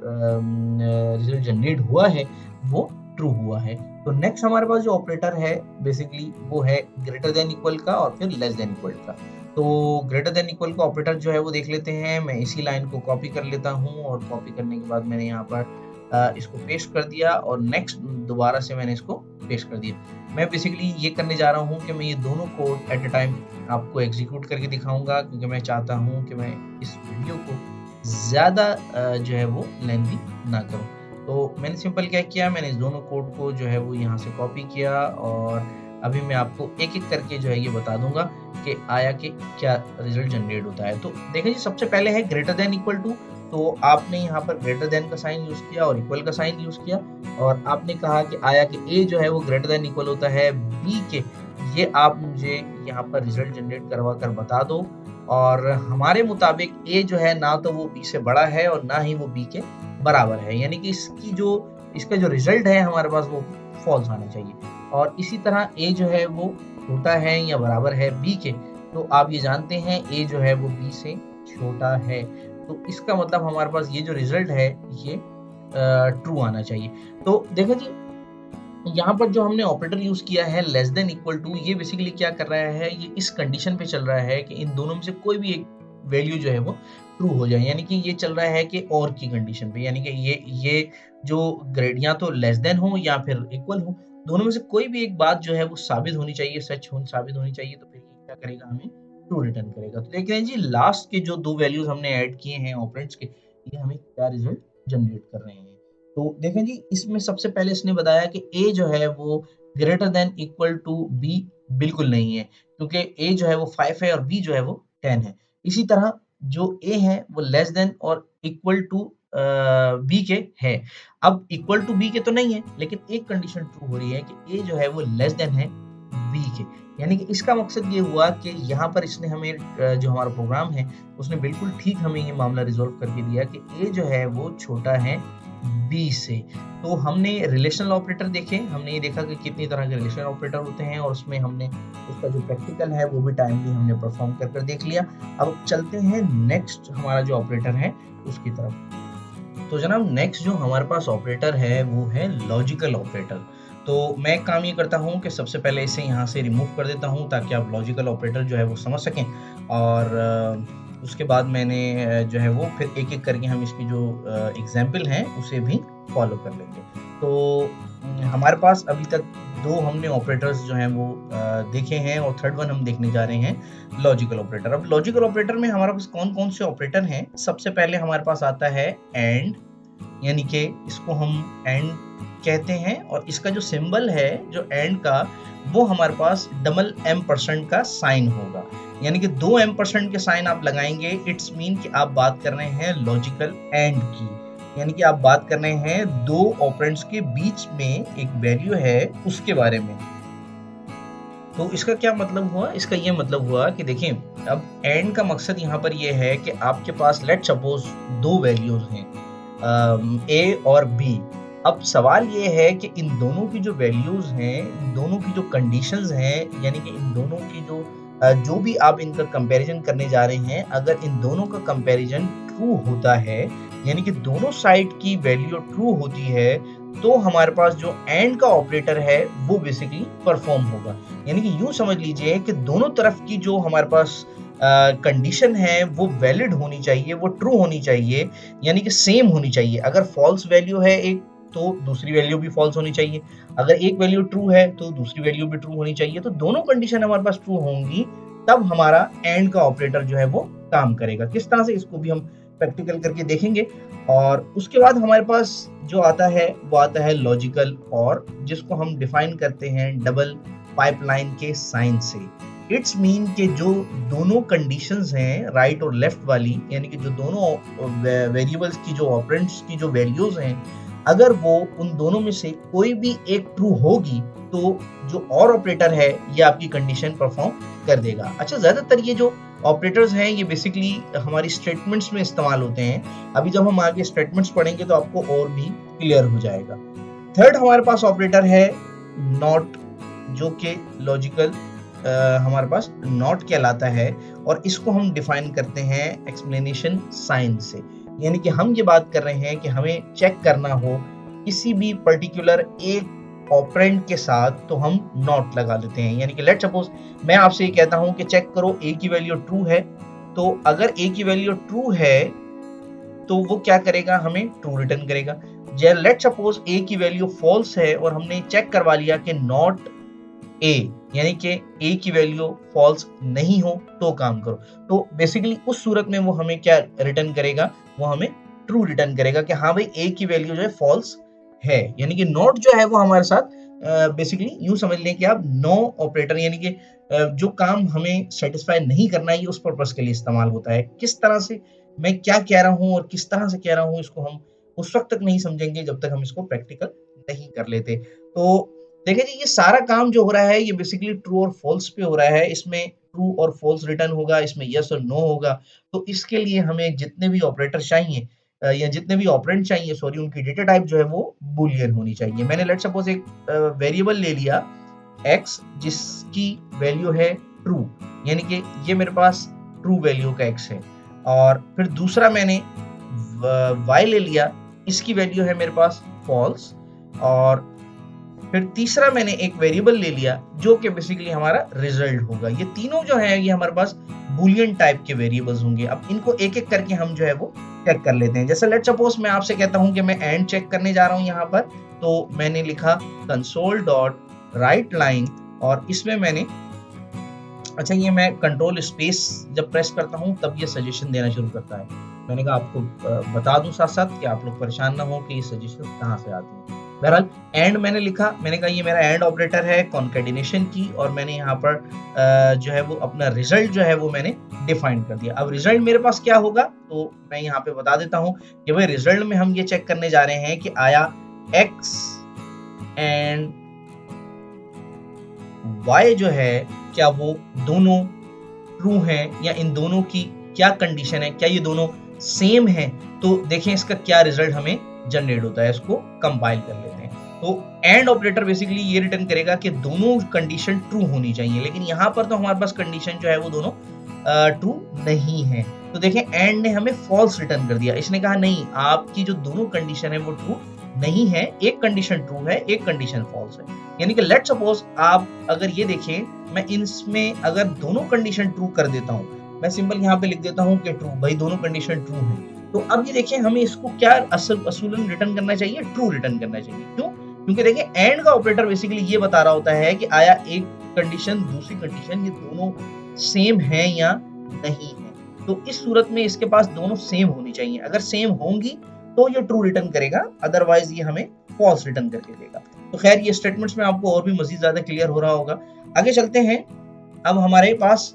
रिजल्ट जनरेट हुआ है वो ट्रू हुआ है। तो नेक्स्ट हमारे पास जो ऑपरेटर है बेसिकली वो है ग्रेटर देन इक्वल का और फिर लेस देन इक्वल का। तो ग्रेटर देन इक्वल का ऑपरेटर जो है वो देख लेते हैं। मैं इसी लाइन को कॉपी कर लेता हूँ, और कॉपी करने के बाद मैंने यहाँ पर इसको पेस्ट कर दिया, और नेक्स्ट दोबारा से मैंने इसको पेस्ट कर दिया। मैं बेसिकली ये करने जा रहा हूँ कि मैं ये दोनों कोड एट अ टाइम आपको एग्जीक्यूट करके दिखाऊंगा, क्योंकि मैं चाहता हूँ कि मैं इस वीडियो को ज़्यादा जो है वो लेंथी ना करूँ। तो मैंने सिंपल क्या किया, मैंने इस दोनों कोड को जो है वो यहाँ से कॉपी किया, और अभी मैं आपको एक-एक करके जो है ये बता दूंगा कि आया कि क्या रिजल्ट जनरेट होता है। तो देखें जी, सबसे पहले है ग्रेटर देन इक्वल टू। तो आपने यहाँ पर ग्रेटर देन का साइन यूज किया और इक्वल का साइन यूज किया, और आपने कहा कि आया कि ए जो है वो ग्रेटर देन इक्वल होता है बी के। ये आप मुझे यहाँ पर रिजल्ट जनरेट करवा कर बता दो, और हमारे मुताबिक ए जो है ना तो वो बी से बड़ा है और ना ही वो बी के बराबर है, यानी कि इसका जो रिजल्ट है हमारे पास वो फॉल्स आना चाहिए। और इसी तरह ए जो है वो छोटा है या बराबर है बी के। तो आप ये जानते हैं ए जो है वो बी से छोटा है, तो इसका मतलब हमारे पास ये जो रिजल्ट है ये ट्रू आना चाहिए। तो देखो जी, यहाँ पर जो हमने ऑपरेटर यूज किया है लेस देन इक्वल टू, ये बेसिकली क्या कर रहा है, ये इस कंडीशन पे चल रहा है कि इन दोनों में से कोई भी एक वैल्यू जो है वो ट्रू हो जाए, यानी कि ये चल रहा है कि और की कंडीशन पे, यानी कि ये जो ग्रेड या तो लेस देन हो या फिर इक्वल हो, दोनों में से कोई भी एक बात जो है वो साबित होनी चाहिए, साबित होनी चाहिए। तो फिर ये क्या करेगा, हमें ट्रू रिटर्न करेगा। तो देख रहे हैं जी, लास्ट के जो दो वैल्यूज हमने ऐड किए हैं ऑपरेंड्स के, ये हमें क्या रिजल्ट जनरेट कर रहे हैं। तो देखें जी, इसमें सबसे पहले इसने बताया कि ए जो है वो greater than equal to B बिल्कुल नहीं है, क्योंकि ए जो है वो 5 है और बी जो है वो 10 है। इसी तरह जो ए है वो लेस देन और इक्वल टू बी के है। अब इक्वल टू बी के तो नहीं है, लेकिन एक कंडीशन ट्रू हो रही है कि ए जो है वो लेस देन है बी के, यानी कि इसका मकसद ये हुआ कि यहाँ पर इसने हमें जो हमारा प्रोग्राम है उसने बिल्कुल ठीक हमें ये मामला रिजॉल्व करके दिया कि ए जो है वो छोटा है बी से। तो हमने रिलेशनल ऑपरेटर देखे, हमने ये देखा कि कितनी तरह के रिलेशनल ऑपरेटर होते हैं, और उसमें हमने उसका जो प्रैक्टिकल है वो भी टाइमली हमने परफॉर्म कर देख लिया। अब चलते हैं नेक्स्ट हमारा जो ऑपरेटर है उसकी तरफ। तो जनाब, नेक्स्ट जो हमारे पास ऑपरेटर है वो है लॉजिकल ऑपरेटर। तो मैं एक काम ये करता हूँ कि सबसे पहले इसे यहाँ से रिमूव कर देता हूँ ताकि आप लॉजिकल ऑपरेटर जो है वो समझ सकें, और उसके बाद मैंने जो है वो फिर एक-एक करके हम इसकी जो एग्ज़ाम्पल हैं उसे भी फॉलो कर लेंगे। तो हमारे पास अभी तक 2 हमने ऑपरेटर्स जो हैं वो देखे हैं, और थर्ड वन हम देखने जा रहे हैं लॉजिकल ऑपरेटर। अब लॉजिकल ऑपरेटर में हमारे पास कौन-कौन से ऑपरेटर हैं? सबसे पहले हमारे पास आता है एंड, यानी कि इसको हम एंड कहते हैं, और इसका जो सिंबल है जो एंड का, वो हमारे पास डबल एम्परसेंड का साइन होगा। यानी कि 2 एम्परसेंड के साइन आप लगाएंगे, इट्स मीन कि आप बात कर रहे हैं लॉजिकल एंड की, यानी कि आप बात कर रहे हैं 2 ऑपरेंड्स के बीच में एक वैल्यू है उसके बारे में। तो इसका क्या मतलब हुआ? इसका ये मतलब हुआ कि देखिए, अब एंड का मकसद यहाँ पर ये है कि आपके पास लेट्स सपोज 2 वैल्यूज हैं, ए और बी। अब सवाल ये है कि इन दोनों की जो वैल्यूज हैं, इन दोनों की जो कंडीशंस हैं, यानी कि इन दोनों की जो भी आप इनका कंपैरिजन करने जा रहे हैं, अगर इन दोनों का कंपैरिजन ट्रू होता है, यानी कि दोनों साइड की वैल्यू ट्रू होती है, तो हमारे पास जो एंड का ऑपरेटर है वो बेसिकली परफॉर्म होगा। यानी कि यूं समझ लीजिए कि दोनों तरफ की जो हमारे पास कंडीशन है वो वैलिड होनी चाहिए, वो ट्रू होनी चाहिए, यानी कि सेम होनी चाहिए। अगर फॉल्स वैल्यू है एक, तो दूसरी वैल्यू भी फॉल्स होनी चाहिए। अगर एक वैल्यू ट्रू है तो दूसरी वैल्यू भी ट्रू होनी चाहिए। तो दोनों कंडीशन हमारे पास ट्रू होंगी, तब हमारा एंड का ऑपरेटर जो है वो काम करेगा। किस तरह से, इसको भी हम प्रैक्टिकल करके देखेंगे। और उसके बाद हमारे पास जो आता है वो आता है लॉजिकल और, जिसको हम डिफाइन करते हैं डबल पाइपलाइन के साइन से। इट्स मीन के जो दोनों कंडीशंस हैं राइट और लेफ्ट वाली, यानी कि जो दोनों वेरिएबल्स की जो ऑपरेंड्स की जो वैल्यूज हैं, अगर वो उन दोनों में से कोई भी एक ट्रू होगी, तो जो और ऑपरेटर है ये आपकी कंडीशन परफॉर्म कर देगा। अच्छा, ज्यादातर ये जो ऑपरेटर्स हैं ये बेसिकली हमारी स्टेटमेंट्स में इस्तेमाल होते हैं। अभी जब हम आगे स्टेटमेंट्स पढ़ेंगे तो आपको और भी क्लियर हो जाएगा। थर्ड हमारे पास ऑपरेटर है नॉट, जो कि लॉजिकल हमारे पास नॉट कहलाता है, और इसको हम डिफाइन करते हैं एक्सप्लेनेशन साइन से। यानी कि हम ये बात कर रहे हैं कि हमें चेक करना हो किसी भी पर्टिकुलर एक ऑपरेंड के साथ, तो हम नॉट लगा देते हैं। यानी कि लेट्स सपोज मैं आपसे ये कहता हूं कि चेक करो ए की वैल्यू ट्रू है, तो अगर ए की वैल्यू ट्रू है तो वो क्या करेगा, हमें ट्रू रिटर्न करेगा। लेट्स सपोज ए की वैल्यू फॉल्स है और हमने चेक करवा लिया कि नॉट ए, यानी कि ए की वैल्यू फॉल्स नहीं हो तो काम करो। तो बेसिकली उस सूरत में वो हमें क्या रिटर्न करेगा, वो हमें ट्रू रिटर्न करेगा कि हाँ भाई ए की वैल्यू जो है फॉल्स है। यानी कि नॉट जो है वो हमारे साथ बेसिकली यूं समझ लें कि आप नो ऑपरेटर, यानी कि जो काम हमें सेटिस्फाई नहीं करना है, ये उस पर्पस के लिए इस्तेमाल होता है। किस तरह से मैं क्या कह रहा हूँ और किस तरह से कह रहा हूँ, इसको हम उस वक्त तक नहीं समझेंगे जब तक हम इसको प्रैक्टिकल नहीं कर लेते। तो देखिए जी, ये सारा काम जो हो रहा है ये बेसिकली ट्रू और फॉल्स पे हो रहा है। इसमें ट्रू और फॉल्स रिटर्न होगा, इसमें यस और नो होगा। तो इसके लिए हमें जितने भी ऑपरेटर चाहिए या जितने भी ऑपरेंड चाहिए, सॉरी, उनकी डेटा टाइप जो है वो बूलियन होनी चाहिए। मैंने लेट्स सपोज एक वेरिएबल ले लिया x, जिसकी वैल्यू है ट्रू, यानी कि ये मेरे पास ट्रू वैल्यू का x है। और फिर दूसरा मैंने y ले लिया, इसकी वैल्यू है मेरे पास फॉल्स। और फिर तीसरा मैंने एक वेरिएबल ले लिया जो कि बेसिकली हमारा रिजल्ट होगा। ये तीनों जो है ये हमारे पास बूलियन टाइप के वेरिएबल्स होंगे। अब इनको एक एक करके हम जो है वो चेक कर लेते हैं। जैसे लेट्स सपोज मैं आपसे कहता हूं कि मैं एंड चेक करने जा रहा हूं यहाँ पर, तो मैंने लिखा कंसोल डॉट राइट लाइन, और इसमें मैंने, अच्छा, ये मैं कंट्रोल स्पेस जब प्रेस करता हूं तब ये सजेशन देना शुरू करता है। मैंने कहा आपको बता दूं साथ साथ कि आप लोग परेशान ना हो कि ये सजेशन कहाँ से आती है। बहरहाल एंड मैंने लिखा, मैंने कहा ये मेरा एंड ऑपरेटर है कॉन्केटिनेशन की, और मैंने यहाँ पर जो है वो अपना रिजल्ट जो है वो मैंने डिफाइन कर दिया। अब रिजल्ट मेरे पास क्या होगा, तो मैं यहाँ पे बता देता हूँ कि भाई रिजल्ट में हम ये चेक करने जा रहे हैं कि आया x एंड y जो है क्या वो दोनों ट्रू हैं, या इन दोनों की क्या कंडीशन है, क्या ये दोनों सेम है। तो देखें इसका क्या रिजल्ट हमें जनरेट होता है। इसको कंपाइल कर लेते हैं। तो एंड ऑपरेटर बेसिकली ये रिटर्न करेगा कि दोनों कंडीशन ट्रू होनी चाहिए, लेकिन यहाँ पर तो हमारे पास कंडीशन जो है वो दोनों ट्रू नहीं है। तो देखें एंड ने हमें फॉल्स रिटर्न कर दिया। इसने कहा नहीं, आपकी जो दोनों कंडीशन है वो ट्रू नहीं है, एक कंडीशन ट्रू है, एक कंडीशन फॉल्स है। यानी कि लेट्स सपोज आप अगर ये देखें, मैं इसमें अगर दोनों कंडीशन ट्रू कर देता हूँ, मैं सिंपल यहाँ पे लिख देता हूँ कि ट्रू, भाई दोनों कंडीशन ट्रू है। तो अब ये देखिए हमें इसको क्या असूलन रिटर्न करना चाहिए, ट्रू रिटर्न करना चाहिए। क्यों? क्योंकि देखिए एंड का ऑपरेटर बेसिकली ये बता रहा होता है कि आया एक कंडीशन दूसरी कंडीशन ये दोनों सेम है या नहीं है। तो इस सूरत में इसके पास दोनों सेम होनी चाहिए। अगर सेम होंगी तो ये ट्रू रिटर्न करेगा, अदरवाइज ये हमें फॉल्स रिटर्न करके देगा। तो खैर ये स्टेटमेंट्स में आपको और भी मजीद ज्यादा क्लियर हो रहा होगा। आगे चलते हैं। अब हमारे पास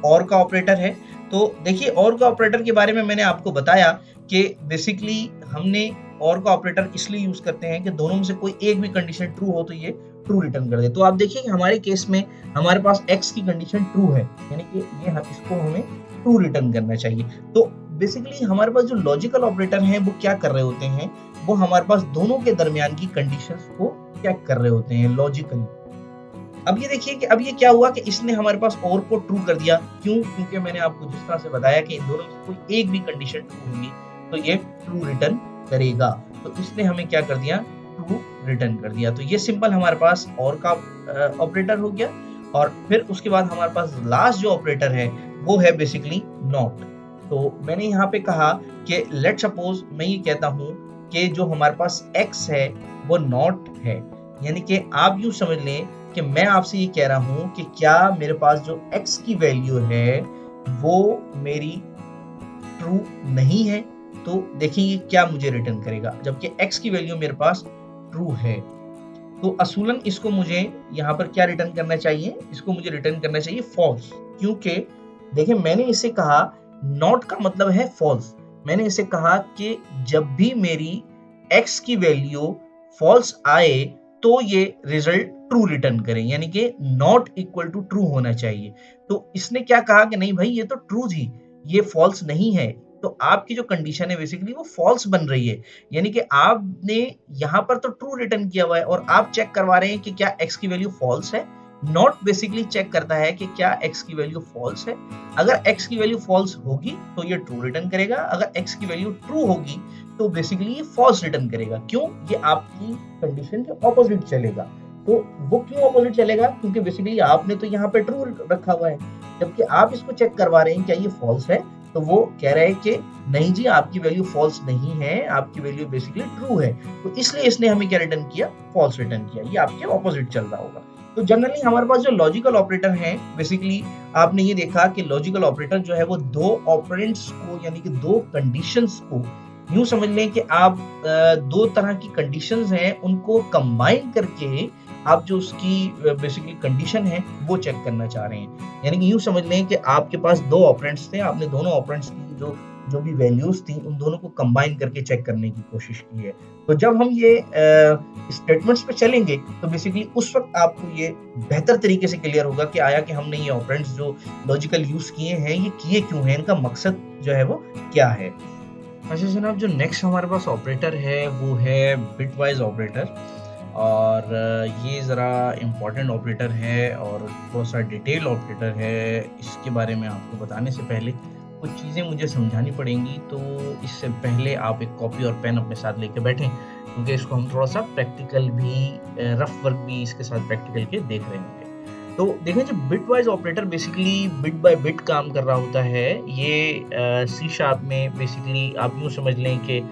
और का ऑपरेटर है। तो देखिए और का ऑपरेटर के बारे में मैंने आपको बताया कि बेसिकली हमने और का ऑपरेटर इसलिए यूज करते हैं कि दोनों में से कोई एक भी कंडीशन ट्रू हो तो ये ट्रू रिटर्न कर दे। तो आप देखिए कि हमारे केस में हमारे पास x की कंडीशन ट्रू है, यानी कि ये इसको हमें ट्रू रिटर्न करना चाहिए। तो बेसिकली हमारे पास जो लॉजिकल ऑपरेटर हैं वो क्या कर रहे होते हैं, वो हमारे पास दोनों के दरमियान की कंडीशंस को चेक कर रहे होते हैं लॉजिकली। अब ये देखिए कि अब ये क्या हुआ कि इसने हमारे पास और को ट्रू कर दिया। क्यों? क्योंकि मैंने आपको जिस तरह से बताया कि इन दोनों में कोई एक भी कंडीशन ट्रू होगी तो ये ट्रू रिटर्न करेगा। तो इसने हमें क्या कर दिया, ट्रू रिटर्न कर दिया। तो ये सिंपल हमारे पास और का ऑपरेटर हो गया। और फिर उसके बाद हमारे पास लास्ट जो ऑपरेटर है वो है बेसिकली नॉट। तो मैंने यहाँ पे कहा कि लेट सपोज मैं ये कहता हूँ कि जो हमारे पास x है वो नॉट है, यानी कि आप यूं समझ लें कि मैं आपसे ये कह रहा हूं कि क्या मेरे पास जो x की वैल्यू है वो मेरी ट्रू नहीं है। तो देखिए क्या मुझे रिटर्न करेगा, जबकि x की वैल्यू मेरे पास ट्रू है। तो असूलन इसको मुझे यहाँ पर क्या रिटर्न करना चाहिए, इसको मुझे रिटर्न करना चाहिए फॉल्स। क्योंकि देखिए मैंने इसे कहा नॉट का मतलब है फॉल्स। मैंने इसे कहा कि जब भी मेरी x की वैल्यू फॉल्स आए तो ये रिजल्ट ट्रू रिटर्न करें, यानी कि नॉट इक्वल टू ट्रू होना चाहिए। तो इसने क्या कहा कि नहीं भाई ये तो ट्रू थी, ये फॉल्स नहीं है। तो आपकी जो कंडीशन है बेसिकली वो फॉल्स बन रही है, यानी कि आपने यहाँ पर तो ट्रू रिटर्न किया हुआ है और आप चेक करवा रहे हैं कि क्या x की वैल्यू फॉल्स है। नॉट बेसिकली चेक करता है कि क्या x की वैल्यू फॉल्स है। अगर x की वैल्यू फॉल्स होगी तो ये ट्रू रिटर्न करेगा, अगर x की वैल्यू ट्रू होगी तो बेसिकली ये फॉल्स रिटर्न करेगा। क्यों? ये आपकी कंडीशन के ऑपोजिट चलेगा। तो वो क्यों ऑपोजिट चलेगा? क्योंकि बेसिकली आपने तो यहाँ पे ट्रू रखा हुआ है, जबकि आप इसको चेक करवा रहे हैं क्या ये फॉल्स है। तो वो कह रहे हैं कि नहीं जी आपकी वैल्यू फॉल्स नहीं है, आपकी वैल्यू बेसिकली ट्रू है। तो इसलिए इसने हमें क्या रिटर्न किया, फॉल्स रिटर्न किया। ये आपके ऑपोजिट चल रहा होगा। तो जनरली हमारे पास जो लॉजिकल ऑपरेटर हैं बेसिकली आपने ये देखा कि लॉजिकल ऑपरेटर जो है वो दो ऑपरेंड्स को यानी कि दो कंडीशंस को यूं समझ लें कि आप दो तरह की कंडीशंस हैं उनको कंबाइन करके आप जो उसकी बेसिकली कंडीशन है वो चेक करना चाह रहे हैं। यानी कि यूं समझ लें कि आपके पास दो ऑपरेंड्स थे, आपने दोनों ऑपरेंड्स की जो जो भी वैल्यूज थी उन दोनों को कंबाइन करके चेक करने की कोशिश की है। तो जब हम ये स्टेटमेंट्स पे चलेंगे तो बेसिकली उस वक्त आपको ये बेहतर तरीके से क्लियर होगा कि आया कि हमने ये ऑपरेंड्स जो लॉजिकल यूज किए हैं ये किए क्यों हैं, इनका मकसद जो है वो क्या है। अच्छा जनाब, जो नेक्स्ट हमारे पास ऑपरेटर है वो है बिटवाइज ऑपरेटर। और ये ज़रा इम्पॉर्टेंट ऑपरेटर है और थोड़ा सा डिटेल ऑपरेटर है। इसके बारे में आपको बताने से पहले कुछ चीज़ें मुझे समझानी पड़ेंगी, तो इससे पहले आप एक कॉपी और पेन अपने साथ लेके बैठें, क्योंकि इसको हम थोड़ा सा प्रैक्टिकल भी रफ वर्क भी इसके साथ प्रैक्टिकल के देख रहे होंगे। तो देखें जो bitwise operator basically bit by bit काम कर रहा होता है। ये सी शार्प में बेसिकली आप यूँ समझ लें कि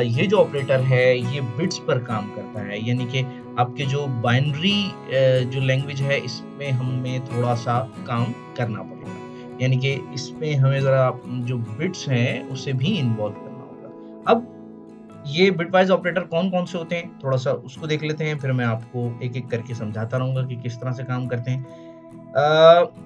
ये जो ऑपरेटर है ये बिट्स पर काम करता है, यानी कि आपके जो बाइनरी जो लैंग्वेज है इसमें हमें थोड़ा सा काम करना पड़ेगा, यानी कि इसमें हमें ज़रा जो बिट्स हैं उसे भी इन्वॉल्व करना होगा। अब ये बिटवाइज ऑपरेटर कौन कौन से होते हैं थोड़ा सा उसको देख लेते हैं, फिर मैं आपको एक एक करके समझाता रहूंगा कि किस तरह से काम करते हैं।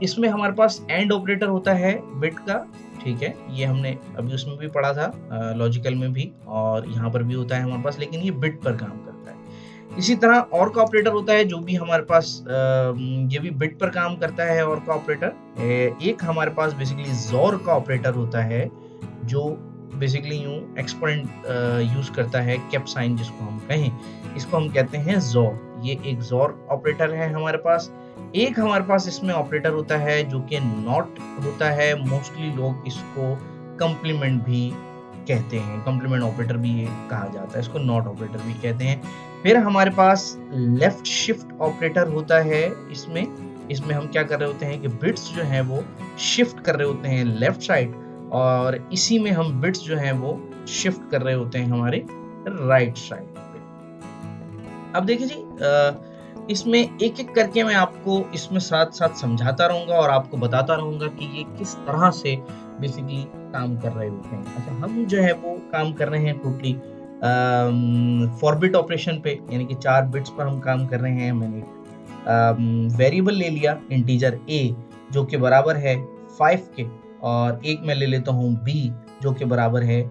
इसमें हमारे पास एंड ऑपरेटर होता है बिट का, ठीक है, ये हमने अभी उसमें भी पढ़ा था लॉजिकल में भी, और यहाँ पर भी होता है हमारे पास, लेकिन ये बिट पर काम करता है। इसी तरह और का ऑपरेटर होता है जो भी हमारे पास ये भी बिट पर काम करता है। और का ऑपरेटर एक हमारे पास बेसिकली जोर का ऑपरेटर होता है जो बेसिकली यूं एक्सपोनेंट यूज करता है, कैप साइन जिसको हम कहें, इसको हम कहते हैं जोर। ये एक जोर ऑपरेटर है हमारे पास। एक हमारे पास इसमें ऑपरेटर होता है जो कि नॉट होता है, मोस्टली लोग इसको कंप्लीमेंट भी कहते हैं, कॉम्प्लीमेंट ऑपरेटर भी ये कहा जाता है, इसको नॉट ऑपरेटर भी कहते हैं। फिर हमारे पास लेफ्ट शिफ्ट ऑपरेटर होता है। इसमें हम क्या कर रहे होते हैं कि बिट्स जो हैं वो शिफ्ट कर रहे होते हैं लेफ्ट साइड, और इसी में हम बिट्स जो हैं वो शिफ्ट कर रहे होते हैं हमारे राइट साइड पे। अब देखिए जी, इसमें एक-एक करके मैं आपको इसमें साथ-साथ समझाता रहूँगा और आपको बताता रहूँगा कि ये किस तरह से बेसिकली काम कर रहे होते हैं। अच्छा, हम जो है वो काम कर रहे हैं टोटली 4 बिट ऑपरेशन पे, यानी कि 4 बिट्स पर हम काम कर रहे हैं। मैंने वेरिएबल ले लिया इंटीजर a जो कि बराबर है 5 के, और एक मैं ले लेता हूँ b जो कि बराबर है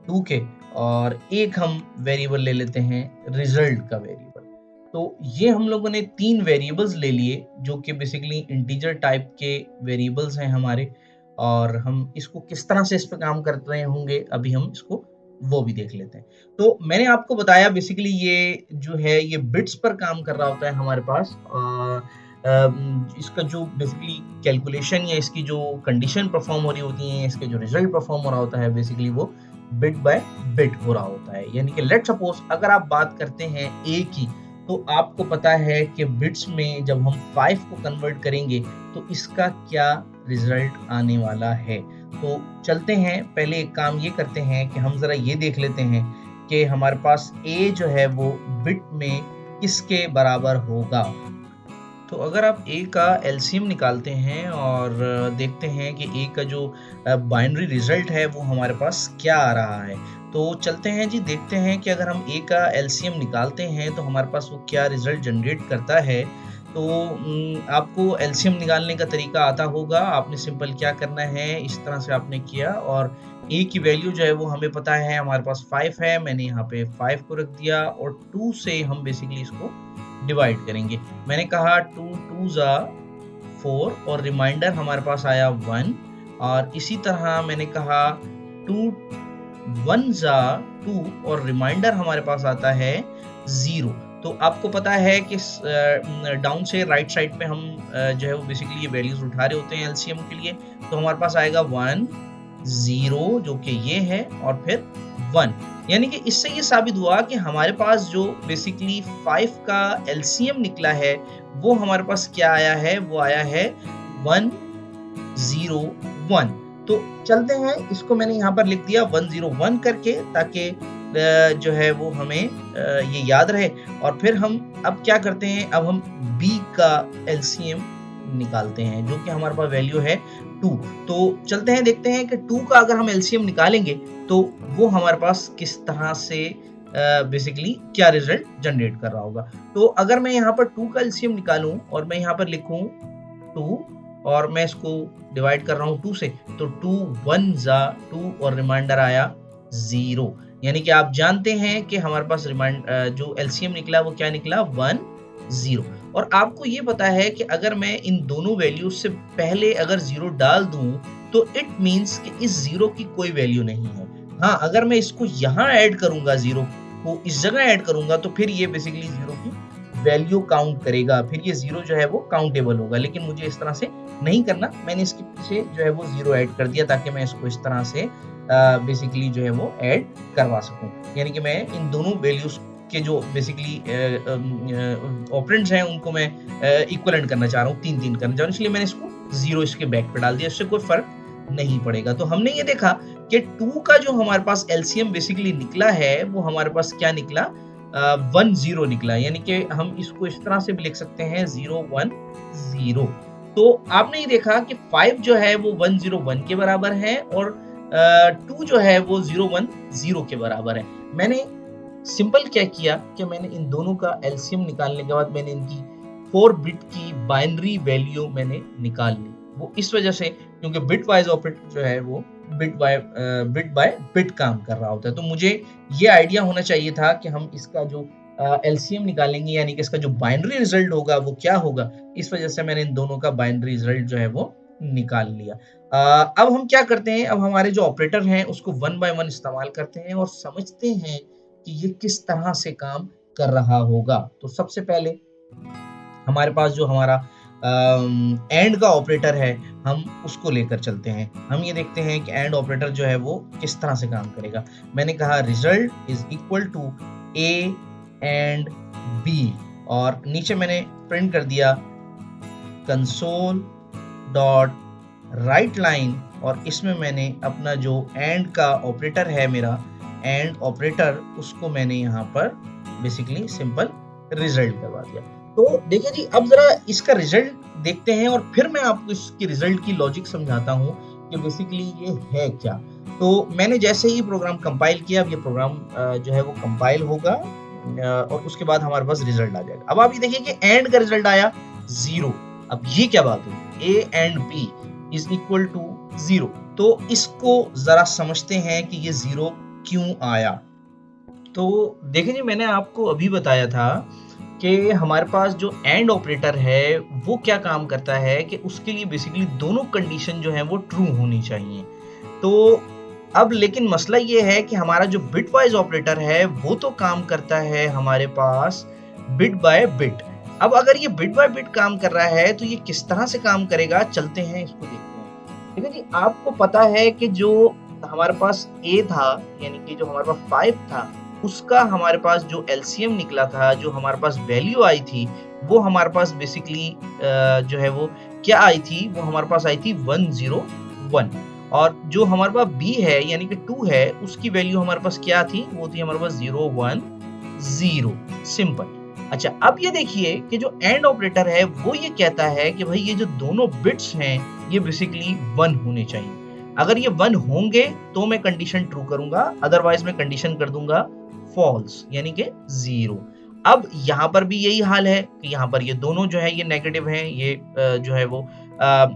2 के, और एक हम वेरिएबल ले लेते हैं रिजल्ट का वेरिएबल। तो ये हम लोगों ने 3 वेरिएबल्स ले लिए जो कि बेसिकली इंटीजर टाइप के वेरिएबल्स हैं हमारे, और हम इसको किस तरह से इस पे काम कर रहे होंगे अभी हम इसको वो भी देख लेते हैं। तो मैंने आपको बताया बेसिकली ये जो है ये बिट्स पर काम कर रहा होता है हमारे पास। इसका जो बेसिकली कैलकुलेशन या इसकी जो कंडीशन परफॉर्म हो रही होती है, इसके जो रिजल्ट परफॉर्म हो रहा होता है, बेसिकली वो बिट बाय बिट हो रहा होता है। यानी कि लेट्स सपोज अगर आप बात करते हैं a की, तो आपको पता है कि बिट्स में जब हम 5 को कन्वर्ट करेंगे तो इसका क्या रिजल्ट आने वाला है। तो चलते हैं, पहले एक काम ये करते हैं कि हम जरा ये देख लेते हैं कि हमारे पास a जो है वो बिट में किसके बराबर होगा। तो अगर आप a का एलसीएम निकालते हैं और देखते हैं कि a का जो बाइनरी रिजल्ट है वो हमारे पास क्या आ रहा है, तो चलते हैं जी, देखते हैं कि अगर हम a का एलसीएम निकालते हैं तो हमारे पास वो क्या रिजल्ट जनरेट करता है। तो आपको एलसीएम निकालने का तरीका आता होगा। आपने सिंपल क्या करना है, इस तरह से आपने किया, और a की वैल्यू जो है वो हमें पता है हमारे पास 5 है, मैंने यहाँ पे 5 को रख दिया, और 2 से हम बेसिकली इसको डिवाइड करेंगे। मैंने कहा 2 2 ज़ा 4, और रिमाइंडर हमारे पास आया 1, और इसी तरह मैंने कहा 2 1 ज़ा 2, और रिमाइंडर हमारे पास आता है 0। तो आपको पता है कि डाउन से राइट साइड पे हम जो है वो बेसिकली ये वैल्यूज उठा रहे होते हैं एलसीएम के लिए। तो हमारे पास आएगा 1 0 जो कि ये है, और फिर 1, यानी कि इससे ये साबित हुआ कि हमारे पास जो बेसिकली 5 का एलसीएम निकला है वो हमारे पास क्या आया है, वो आया है 1 0 1। तो चलते हैं, इसको मैंने यहाँ पर लिख दिया 101 करके, ताकि जो है वो हमें ये याद रहे। और फिर हम अब क्या करते हैं, अब हम b का एलसीएम निकालते हैं जो कि हमारे पास वैल्यू है 2। तो चलते हैं, देखते हैं कि 2 का अगर हम एलसीएम निकालेंगे तो वो हमारे पास किस तरह से बेसिकली क्या रिजल्ट जनरेट कर रहा होगा। तो अगर मैं यहाँ पर 2 का एलसीएम निकालूं और मैं यहाँ पर लिखूं 2, और मैं इसको डिवाइड कर रहा हूँ 2 से, तो 2 1 ज़ा 2, और रिमाइंडर आया 0। यानी कि आप जानते हैं कि हमारे पास जो एलसीएम निकला वो क्या निकला, 1 0। और आपको ये पता है कि अगर मैं इन दोनों वैल्यूज से पहले अगर 0 डाल दूं तो इट मींस कि इस 0 की कोई वैल्यू नहीं है। हाँ, अगर मैं इसको यहाँ ऐड करूंगा, 0 को इस जगह ऐड करूंगा, तो फिर ये बेसिकली 0 की वैल्यू काउंट करेगा, फिर ये 0 जो है वो काउंटेबल होगा। लेकिन मुझे इस तरह से नहीं करना, मैंने इसके पीछे जो है वो 0 ऐड कर दिया ताकि मैं इसको इस तरह से बेसिकली जो है वो ऐड करवा सकूं। यानी कि मैं इन दोनों वैल्यूज के जो बेसिकली ऑपरेंड्स हैं उनको मैं इक्विवेलेंट करना चाह रहा हूँ, 3-3 करना चाह रहा हूँ, इसलिए मैंने इसको 0 इसके बैक पे डाल दिया, इससे कोई फर्क नहीं पड़ेगा। तो हमने ये देखा कि 2 का जो हमारे पास एलसीएम बेसिकली निकला है वो हमारे पास क्या निकला, 1 0 निकला। यानी कि हम इसको इस तरह से भी लिख सकते हैं 0 1 0। तो आपने ये देखा कि 5 जो है वो 1 0 1 के बराबर है, और 2 जो है वो 0 1 0 के बराबर है। मैंने सिंपल क्या किया कि मैंने इन दोनों का एलसीएम निकालने के बाद मैंने इनकी 4 बिट की बाइनरी वैल्यू मैंने निकाल ली। वो इस वजह से क्योंकि बिट वाइज ऑपरेटर जो है वो बिट बाय बिट काम कर रहा होता है। तो मुझे ये आइडिया होना चाहिए था कि हम इसका जो एलसीएम निकालेंगे, यानी कि इसका जो बाइनरी रिजल्ट होगा वो क्या होगा। इस वजह से मैंने इन दोनों का बाइनरी रिजल्ट जो है वो निकाल लिया। अब हम क्या करते हैं, अब हमारे जो ऑपरेटर हैं उसको 1 बाय 1 इस्तेमाल करते हैं और समझते हैं कि ये किस तरह से काम कर रहा होगा। तो सबसे पहले हमारे पास जो हमारा एंड का ऑपरेटर है हम उसको लेकर चलते हैं। हम ये देखते हैं कि एंड ऑपरेटर जो है वो किस तरह से काम करेगा। मैंने कहा result is equal to A and B, और नीचे मैंने प्रिंट कर दिया कंसोल डॉट राइट लाइन, और इसमें मैंने अपना जो एंड का ऑपरेटर है, मेरा एंड ऑपरेटर, उसको मैंने यहाँ पर बेसिकली सिंपल रिजल्ट करवा दिया। तो देखिए जी, अब जरा इसका रिजल्ट देखते हैं और फिर मैं आपको इसके रिजल्ट की लॉजिक समझाता हूँ कि बेसिकली ये है क्या। तो मैंने जैसे ही प्रोग्राम कंपाइल किया, अब ये प्रोग्राम जो है वो कंपाइल होगा और उसके बाद हमारे पास रिजल्ट आ जाएगा। अब आप ये देखिए कि एंड का रिजल्ट आया 0। अब ये क्या बात हुई, A and B is equal to 0। तो इसको जरा समझते हैं कि ये 0 क्यों आया। तो देखिए जी, मैंने आपको अभी बताया था कि हमारे पास जो एंड ऑपरेटर है वो क्या काम करता है कि उसके लिए बेसिकली दोनों कंडीशन जो है वो ट्रू होनी चाहिए। तो अब लेकिन मसला ये है कि हमारा जो बिट वाइज ऑपरेटर है वो तो काम करता है हमारे पास बिट बाय बिट। अब अगर ये बिट बाय बिट काम कर रहा है तो ये किस तरह से काम करेगा, चलते हैं इसको देखते हैं। ठीक है जी, आपको पता है कि जो हमारे पास ए था, यानी कि जो हमारे पास 5 था, उसका हमारे पास जो एलसीएम निकला था, जो हमारे पास वैल्यू आई थी, वो हमारे पास बेसिकली जो है वो क्या आई थी, वो हमारे पास आई थी 101। और जो हमारे पास बी है यानी कि 2 है, उसकी वैल्यू हमारे पास क्या थी, वो थी हमारे पास 010। सिंपल। अच्छा, अब ये देखिए कि जो एंड ऑपरेटर है वो ये कहता है कि भाई ये जो दोनों बिट्स हैं ये बेसिकली 1 होने चाहिए। अगर ये 1 होंगे तो मैं कंडीशन ट्रू करूंगा, अदरवाइज मैं कंडीशन कर दूंगा फॉल्स यानी कि 0। अब यहाँ पर भी यही हाल है कि यहाँ पर ये दोनों जो है ये नेगेटिव हैं, ये जो है वो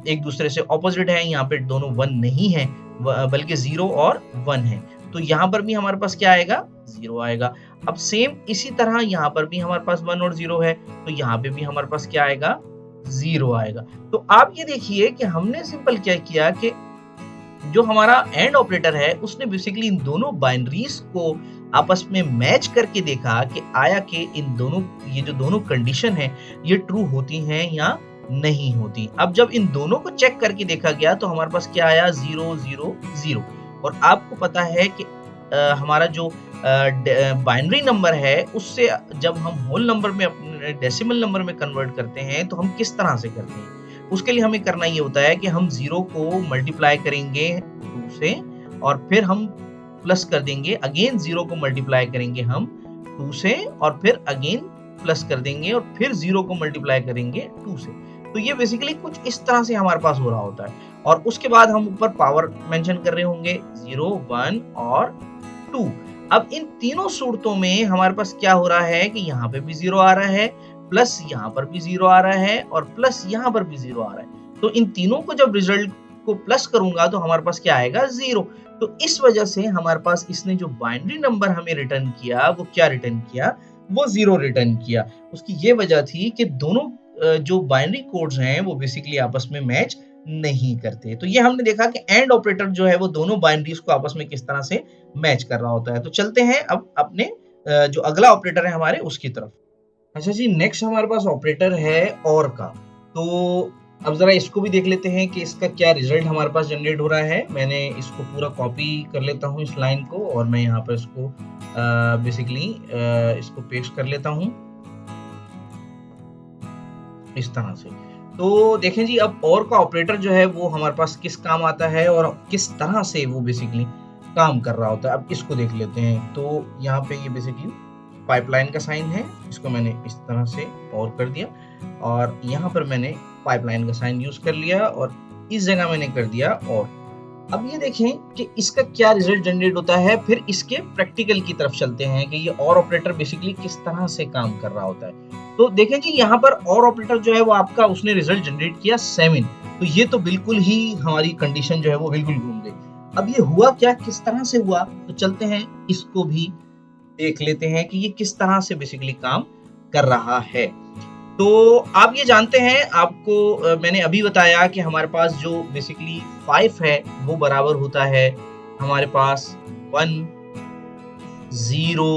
एक दूसरे से ऑपोजिट है। यहाँ पे दोनों 1 नहीं है बल्कि 0 और 1 है। तो यहाँ पर भी हमारे पास क्या आएगा, 0 आएगा। अब सेम इसी तरह यहाँ पर भी हमारे पास 1 और 0 है, तो यहाँ पे भी हमारे पास क्या आएगा, 0 आएगा। तो आप ये देखिए कि हमने सिंपल क्या किया कि जो हमारा एंड ऑपरेटर है उसने बेसिकली इन दोनों बाइनरीज को आपस में मैच करके देखा कि आया कि इन दोनों, ये जो दोनों कंडीशन है ये ट्रू होती हैं या नहीं होती। अब जब इन दोनों को चेक करके देखा गया तो हमारे पास क्या आया, 0 0 0। और आपको पता है कि हमारा जो बाइनरी नंबर है उससे जब हम होल नंबर में अपने डेसिमल नंबर में कन्वर्ट करते हैं तो हम किस तरह से करते हैं, उसके लिए हमें करना ये होता है कि हम 0 को मल्टीप्लाई करेंगे 2 से, और फिर हम प्लस कर देंगे, अगेन 0 को मल्टीप्लाई करेंगे हम 2 से, और फिर अगेन प्लस कर देंगे, और फिर 0 को मल्टीप्लाई करेंगे 2 से। तो ये बेसिकली कुछ इस तरह से हमारे पास हो रहा होता है। और उसके बाद हम ऊपर पावर मेंशन कर रहे होंगे 0 1 और 2। अब इन तीनों सूरतों में हमारे पास क्या हो रहा है कि यहाँ पे भी 0 आ रहा है, प्लस यहाँ पर भी 0 आ रहा है, और प्लस यहाँ पर भी 0 आ रहा है। तो इन तीनों को जब रिजल्ट को प्लस करूंगा तो हमारे पास क्या आएगा, 0। तो इस वजह से हमारे पास इसने जो बाइनरी नंबर हमें रिटर्न किया वो क्या रिटर्न किया, वो 0 रिटर्न किया। उसकी ये वजह थी कि दोनों जो बाइनरी कोड्स हैं वो बेसिकली आपस में मैच नहीं करते। तो ये हमने देखा कि एंड ऑपरेटर जो है वो दोनों बाइनरीज को आपस में किस तरह से मैच कर रहा होता है। तो चलते हैं अब अपने जो अगला ऑपरेटर है हमारे उसकी तरफ। अच्छा जी, नेक्स्ट हमारे पास ऑपरेटर है और का। तो अब जरा इसको भी देख लेते हैं कि इसका क्या रिजल्ट हमारे पास जनरेट हो रहा है। मैंने इसको पूरा कॉपी कर लेता हूँ इस लाइन को, और मैं यहाँ पर इसको बेसिकली इसको पेस्ट कर लेता हूँ इस तरह से। तो देखें जी, अब और का ऑपरेटर जो है वो हमारे पास किस काम आता है और किस तरह से वो बेसिकली काम कर रहा होता है। अब इसको देख लेते हैं। तो यहाँ पे ये बेसिकली पाइपलाइन का साइन है, इसको मैंने इस तरह से और कर दिया, और यहाँ पर मैंने पाइपलाइन का साइन यूज कर लिया, और इस जगह मैंने कर दिया और। अब ये देखें कि इसका क्या रिजल्ट जनरेट होता है। फिर इसके प्रैक्टिकल की तरफ चलते हैं कि ये और ऑपरेटर बेसिकली किस तरह से काम कर रहा होता है। तो देखें जी, यहाँ पर और ऑपरेटर जो है वो आपका उसने रिजल्ट जनरेट किया 7। तो ये तो बिल्कुल ही हमारी कंडीशन जो है वो बिल्कुल घूम गई। अब ये हुआ क्या, किस तरह से हुआ, तो चलते हैं इसको भी देख लेते हैं कि ये किस तरह से बेसिकली काम कर रहा है। तो आप ये जानते हैं, आपको मैंने अभी बताया कि हमारे पास जो बेसिकली 5 है वो बराबर होता है हमारे पास 1 0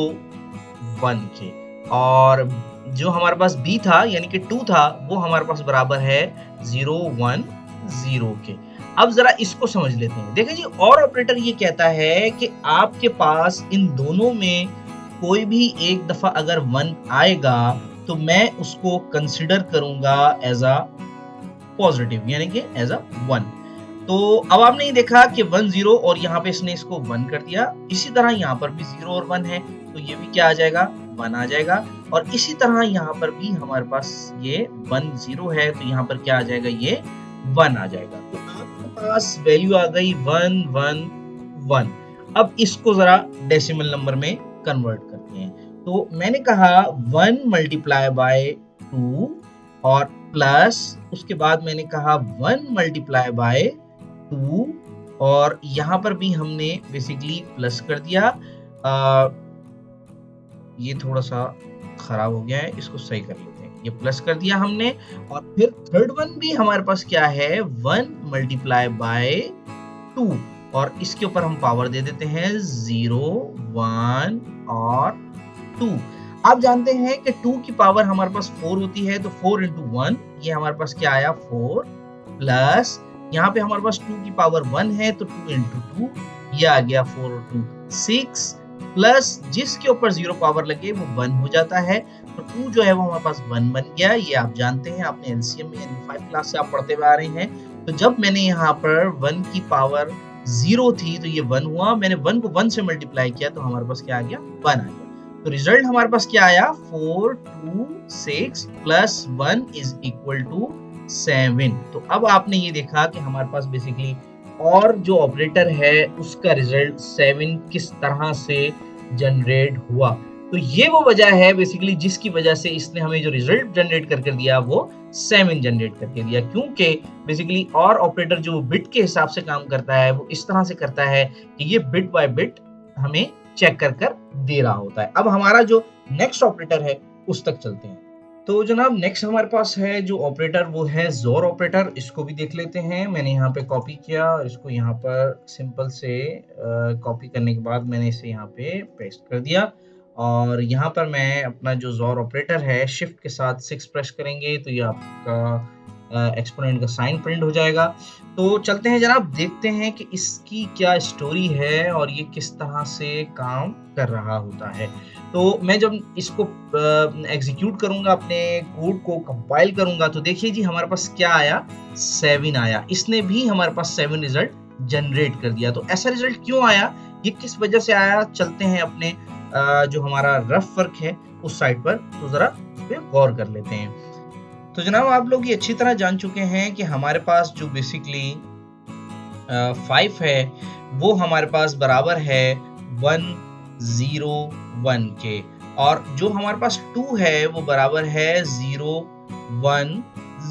1 के, और जो हमारे पास b था यानी कि 2 था वो हमारे पास बराबर है 0 1 0 के। अब जरा इसको समझ लेते हैं। देखिए जी, और ऑपरेटर ये कहता है कि आपके पास इन दोनों में कोई भी एक दफा अगर 1 आएगा तो मैं उसको कंसिडर करूंगा एज अ पॉजिटिव, यानी कि एज अ 1। तो अब आपने ये देखा कि 1 0 और यहाँ पे इसने इसको 1 कर दिया। इसी तरह यहाँ पर भी 0 और 1 है तो ये भी क्या आ जाएगा, 1 आ जाएगा। और इसी तरह यहाँ पर भी हमारे पास ये 1 0 है तो यहाँ पर क्या आ जाएगा, ये 1 आ जाएगा। तो आपके पास वैल्यू आ गई 1 1 1। अब इसको जरा डेसिमल नंबर में कन्वर्ट करते हैं। तो मैंने कहा 1 मल्टीप्लाई बाय 2 और प्लस उसके बाद मैंने कहा 1 मल्टीप्लाई बाय 2 और यहाँ पर भी हमने बेसिकली प्लस कर दिया। ये थोड़ा सा खराब हो गया है, इसको सही कर लेते हैं। ये प्लस कर दिया हमने और फिर थर्ड वन भी हमारे पास क्या है, 1 मल्टीप्लाई बाय 2 और इसके ऊपर हम पावर दे देते हैं 0 1 और 2। आप जानते हैं कि 2 की पावर हमारे पास 4 होती है तो 4 इंटू 1 ये हमारे पास क्या आया 4 प्लस यहाँ पे हमारे पास 2 की पावर 1 है तो 2 इंटू 2 ये आ गया 4 और 2 6 प्लस जिसके ऊपर 0 पावर लगे वो 1 हो जाता है तो 2 जो है वो हमारे पास 1 बन गया। ये आप जानते हैं, आपने एलसीएम में यानी 5 क्लास से आप पढ़ते हुए आ रहे हैं। तो जब मैंने यहाँ पर 1 की पावर 0 थी तो ये 1 हुआ, मैंने 1 को 1 से मल्टीप्लाई किया तो हमारे पास क्या आ गया, 1 आ गया। तो रिजल्ट हमारे पास क्या आया 4 2 6 प्लस 1 इज इक्वल टू 7। तो अब आपने ये देखा कि हमारे पास बेसिकली और जो ऑपरेटर है उसका रिजल्ट 7 किस तरह से जनरेट हुआ। तो ये वो वजह है बेसिकली जिसकी वजह से इसने हमें जो रिजल्ट जनरेट करके दिया वो 7 जनरेट करके दिया, क्योंकि बेसिकली और ऑपरेटर जो बिट के हिसाब से काम करता है वो इस तरह से करता है कि ये बिट बाय बिट हमें चेक कर कर दे रहा होता है। अब हमारा जो नेक्स्ट ऑपरेटर है उस तक चलते हैं। तो जनाब नेक्स्ट हमारे पास है जो ऑपरेटर वो है जोर ऑपरेटर। इसको भी देख लेते हैं। मैंने यहाँ पे कॉपी किया और इसको यहाँ पर सिंपल से कॉपी करने के बाद मैंने इसे यहाँ पे पेस्ट कर दिया और यहाँ पर मैं अपना जो जोर ऑपरेटर है शिफ्ट के साथ 6 प्रेस करेंगे तो ये आपका एक्सपोनेंट का साइन प्रिंट हो जाएगा। तो चलते हैं जनाब, देखते हैं कि इसकी क्या स्टोरी है और ये किस तरह से काम कर रहा होता है। तो मैं जब इसको एग्जीक्यूट करूंगा, अपने कोड को कंपाइल करूंगा तो देखिए जी हमारे पास क्या आया, 7 आया। इसने भी हमारे पास 7 रिजल्ट जनरेट कर दिया। तो ऐसा रिजल्ट क्यों आया, ये किस वजह से आया, चलते हैं अपने जो हमारा रफ वर्क है उस साइड पर, तो जरा उस पर गौर कर लेते हैं। तो जनाब आप लोग ये अच्छी तरह जान चुके हैं कि हमारे पास जो बेसिकली 5 है वो हमारे पास बराबर है 1 0 1 के, और जो हमारे पास 2 है वो बराबर है 0 1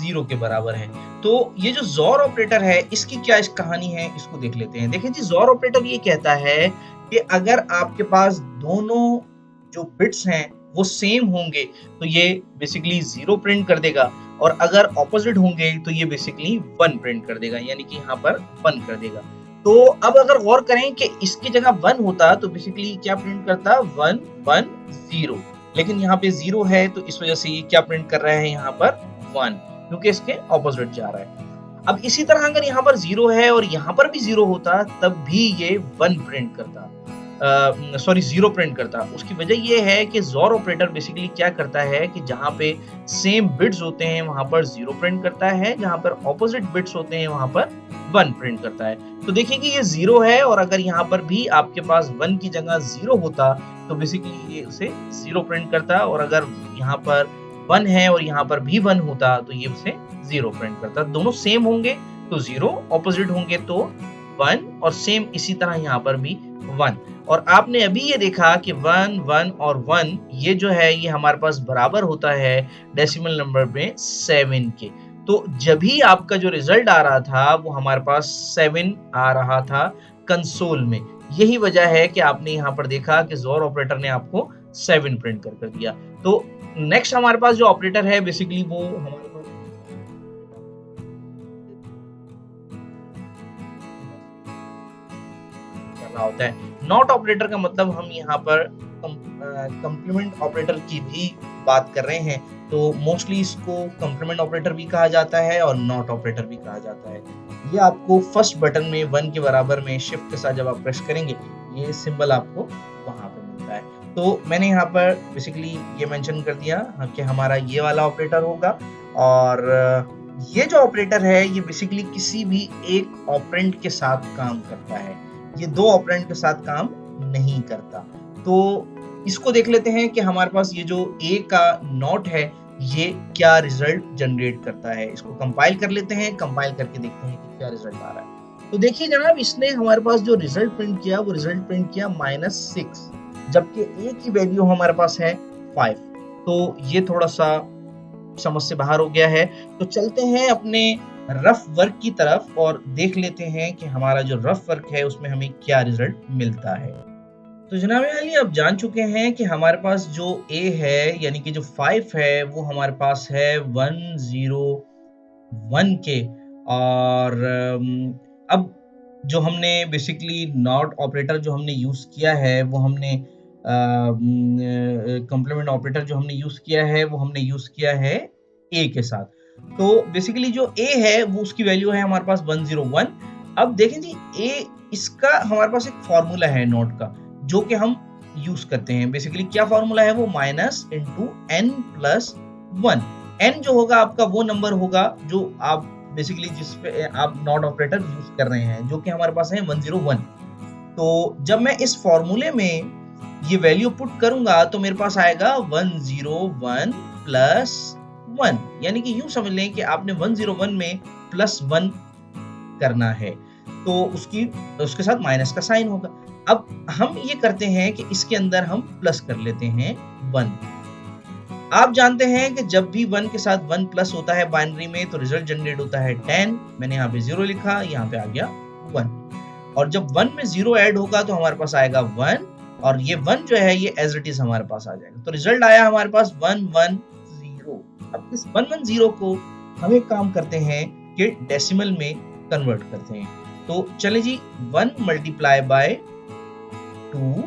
0 के बराबर है। तो ये जो जोर ऑपरेटर है इसकी क्या इस कहानी है, इसको देख लेते हैं। देखिए जी, जोर ऑपरेटर ये कहता है कि अगर आपके पास दोनों जो बिट्स हैं वो सेम होंगे तो ये बेसिकली 0 प्रिंट कर देगा, और अगर ऑपोजिट होंगे तो ये बेसिकली 1 प्रिंट कर देगा, यानी कि यहाँ पर 1 कर देगा। तो अब अगर गौर करें कि इसकी जगह 1 होता तो बेसिकली क्या प्रिंट करता, 1 1 0, लेकिन यहाँ पे 0 है तो इस वजह से ये क्या प्रिंट कर रहा है यहाँ पर 1, क्योंकि इसके ऑपोजिट जा रहा है। अब इसी तरह अगर यहाँ पर 0 है और यहाँ पर भी 0 होता तब भी ये 1 प्रिंट करता, सॉरी 0 प्रिंट करता। उसकी वजह ये है कि जोर ऑपरेटर बेसिकली क्या करता है कि जहाँ पे सेम बिट्स होते हैं वहां पर 0 प्रिंट करता है, जहाँ पर ऑपोजिट बिट्स होते हैं वहां पर 1 प्रिंट करता है। तो देखिए कि ये 0 है और अगर यहाँ पर भी आपके पास 1 की जगह 0 होता तो बेसिकली ये उसे 0 प्रिंट करता, और अगर यहाँ पर 1 है और यहाँ पर भी 1 होता तो ये उसे 0 प्रिंट करता। दोनों सेम होंगे तो 0, ऑपोजिट होंगे तो 1, और सेम इसी तरह यहाँ पर भी 1। और आपने अभी ये देखा कि 1 1 और 1 ये जो है ये हमारे पास बराबर होता है डेसिमल नंबर में 7 के। तो जब भी आपका जो रिजल्ट आ रहा था वो हमारे पास 7 आ रहा था कंसोल में। यही वजह है कि आपने यहाँ पर देखा कि जोर ऑपरेटर ने आपको 7 प्रिंट कर दिया। तो नेक्स्ट हमारे पास जो ऑपरेटर है बेसिकली वो हमारे पास होता है नॉट ऑपरेटर का मतलब हम यहाँ पर कंप्लीमेंट ऑपरेटर की भी बात कर रहे हैं तो मोस्टली इसको कंप्लीमेंट ऑपरेटर भी कहा जाता है और नॉट ऑपरेटर भी कहा जाता है। ये आपको फर्स्ट बटन में 1 के बराबर में शिफ्ट के साथ जब आप प्रेस करेंगे ये सिंबल आपको वहां पे मिलता है। तो मैंने यहाँ पर बेसिकली ये मेंशन कर दिया कि हमारा ये वाला ऑपरेटर होगा और ये जो ऑपरेटर है ये बेसिकली किसी भी एक ऑपरेंड के साथ काम करता है, ये दो ऑपरेंड के साथ काम नहीं करता। तो इसको देख लेते हैं कि हमारे पास ये जो ए का नॉट है ये क्या रिजल्ट जनरेट करता है। इसको कंपाइल कर लेते हैं, कंपाइल करके देखते हैं कि क्या रिजल्ट आ रहा है। तो देखिए जनाब इसने हमारे पास जो रिजल्ट प्रिंट किया वो रिजल्ट प्रिंट किया -6, जबकि ए की वैल्यू हमारे पास है 5। तो ये थोड़ा सा समझ से बाहर हो गया है। तो चलते हैं अपने रफ वर्क की तरफ और देख लेते हैं कि हमारा जो रफ वर्क है उसमें हमें क्या रिजल्ट मिलता है। तो जनाब अली आप जान चुके हैं कि हमारे पास जो ए है यानी कि जो 5 है वो हमारे पास है 101 के और अब जो हमने बेसिकली नॉट ऑपरेटर जो हमने यूज किया है वो हमने कंप्लीमेंट ऑपरेटर जो हमने यूज किया है वो हमने यूज किया है ए के साथ। तो बेसिकली जो ए है वो उसकी वैल्यू है हमारे पास 101। अब देखें जी ए इसका हमारे पास एक फॉर्मूला है नॉट का जो कि हम यूज करते हैं। बेसिकली क्या फॉर्मूला है वो minus into n plus 1। N जो होगा आपका वो नंबर होगा जो आप बेसिकली जिस पे आप नॉट ऑपरेटर यूज कर रहे हैं जो कि हमारे पास है 101। तो जब मैं इस फॉर्मूले में ये वैल्यू पुट करूंगा तो मेरे पास आएगा 101 प्लस 1, यानी कि यूं समझ लें कि आपने 101 में प्लस 1 करना है तो उसके साथ माइनस का साइन होगा। अब हम ये करते हैं कि इसके अंदर हम प्लस कर लेते हैं 1। आप जानते हैं कि जब भी 1 के साथ 1 प्लस होता है बाइनरी में तो रिजल्ट जनरेट होता है 10। मैंने यहाँ पे 0 लिखा, यहाँ पे आ गया 1 और जब 1 में 0 ऐड होगा तो हमारे पास आएगा 1 और ये 1 जो है ये एज इट इज हमारे पास आ जाएगा। तो रिजल्ट आया हमारे पास 110। अब इस 110 को हम एक काम करते हैं कि डेसिमल में कन्वर्ट करते हैं। तो चले जी 1 मल्टीप्लाई बाय 2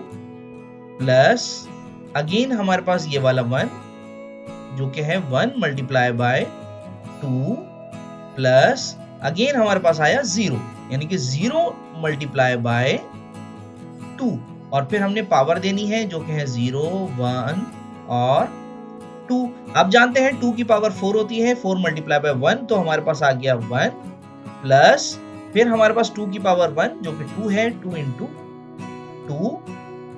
प्लस अगेन हमारे पास ये वाला 1 जो कि है 1 मल्टीप्लाई बाय 2 प्लस अगेन हमारे पास आया 0 यानी कि 0 मल्टीप्लाई बाय 2 और फिर हमने पावर देनी है जो कि है 0 1 और 2। आप जानते हैं 2 की पावर 4 होती है, 4 मल्टीप्लाई बाय 1 तो हमारे पास आ गया 1 प्लस फिर हमारे पास 2 की पावर 1 जो कि 2 है, 2 इंटू 2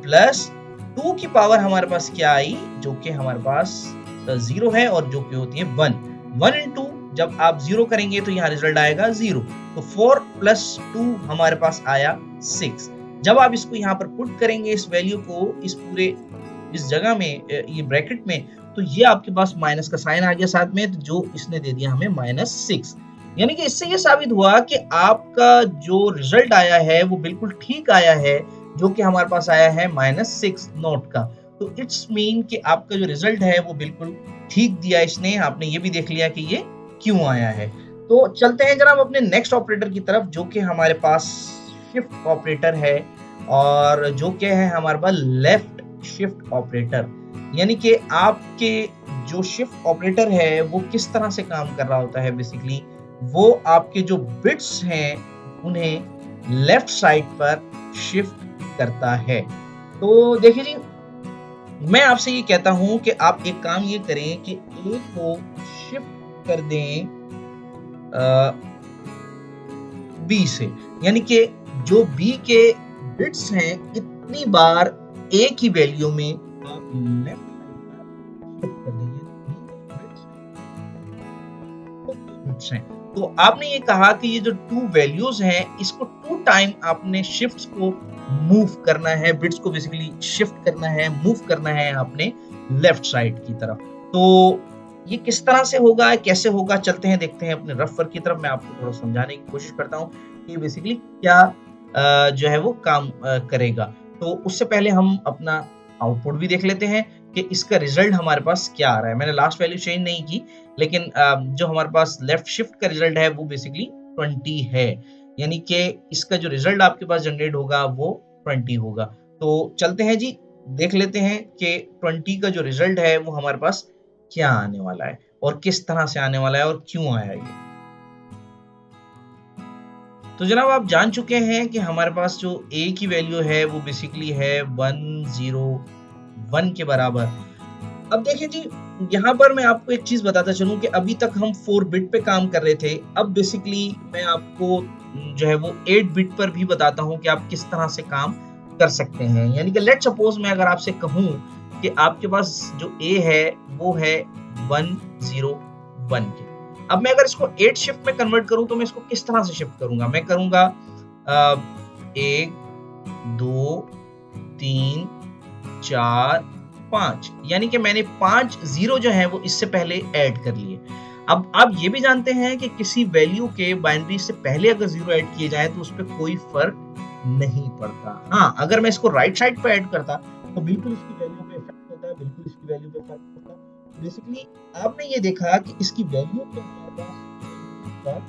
प्लस 2 की पावर हमारे पास क्या आई जो कि हमारे पास 0 है और जो कि होती है 1 इंटू जब आप 0 करेंगे तो यहाँ रिजल्ट आएगा 0। तो 4 प्लस 2 हमारे पास आया 6। जब आप इसको यहाँ पर पुट करेंगे इस वैल्यू को इस जगह में ये ब्रैकेट में तो ये आपके पास माइनस का साइन आ गया साथ में, तो जो इसने दे दिया हमें -6। यानी कि इससे ये साबित हुआ कि आपका जो रिजल्ट आया है वो बिल्कुल ठीक आया है जो कि हमारे पास आया है -6 नोट का। तो इट्स मीन कि आपका जो रिजल्ट है वो बिल्कुल ठीक दिया इसने। आपने ये भी देख लिया कि ये क्यों आया है। तो चलते हैं जनाब अपने नेक्स्ट ऑपरेटर की तरफ जो कि हमारे पास शिफ्ट ऑपरेटर है और जो क्या है हमारे पास लेफ्ट शिफ्ट ऑपरेटर। यानी कि आपके जो शिफ्ट ऑपरेटर है वो किस तरह से काम कर रहा होता है। बेसिकली वो आपके जो बिट्स हैं उन्हें लेफ्ट साइड पर शिफ्ट करता है। तो देखिए जी मैं आपसे ये कहता हूं कि आप एक काम ये करें कि ए को शिफ्ट कर दें बी से, यानी कि जो बी के बिट्स हैं इतनी बार ए की वैल्यू में आप लेफ्ट साइड पर शिफ्ट कर देंगे बिट्स हैं। तो आपने ये कहा कि ये जो 2 वैल्यूज हैं इसको 2 टाइम आपने शिफ्ट्स को मूव करना है, बिट्स को बेसिकली शिफ्ट करना है, मूव करना है आपने लेफ्ट साइड की तरफ। तो ये किस तरह से होगा, कैसे होगा, चलते हैं देखते हैं अपने रफ वर्क की तरफ। मैं आपको थोड़ा समझाने की कोशिश करता हूँ कि बेसिकली क्या जो है वो काम करेगा। तो उससे पहले हम अपना आउटपुट भी देख लेते हैं कि इसका रिजल्ट हमारे पास क्या आ रहा है। मैंने लास्ट वैल्यू चेंज नहीं की लेकिन जो हमारे पास लेफ्ट शिफ्ट का रिजल्ट है वो बेसिकली 20 है, यानी कि इसका जो रिजल्ट आपके पास जनरेट होगा वो 20 होगा। तो चलते हैं जी देख लेते हैं कि 20 का जो रिजल्ट है वो हमारे पास क्या आने वाला है और किस तरह से आने वाला है और क्यों आया ये। तो जनाब आप जान चुके हैं कि हमारे पास जो a की वैल्यू है वो बेसिकली है 101 के बराबर। अब देखिए जी, यहाँ पर मैं आपको एक चीज बताता चलूं कि अभी तक हम 4 बिट पे काम कर रहे थे। अब बेसिकली मैं आपको जो है वो 8 बिट पर भी बताता हूं कि आप किस तरह से काम कर सकते हैं। यानी कि लेट सपोज मैं अगर आपसे कहूं कि आपके पास जो a है वो है 101 के। अब मैं अगर इसको 8 शिफ्ट में कन्वर्ट करूं तो मैं इसको किस तरह से शिफ्ट करूंगा? मैं करूंगा 1 2 3 4 5, यानी कि मैंने 5 जीरो जो है वो इससे पहले ऐड कर लिए। अब आप ये भी जानते हैं कि किसी वैल्यू के बाइनरी से पहले अगर जीरो ऐड किए जाए तो उस पर कोई फर्क नहीं पड़ता। हाँ, अगर मैं इसको राइट साइड पे ऐड करता तो बिल्कुल इसकी वैल्यू पे इफेक्ट होता है, बिल्कुल इसकी वैल्यू पे फर्क होता है। बेसिकली आपने ये देखा कि इसकी वैल्यू पे हमारे पास फर्क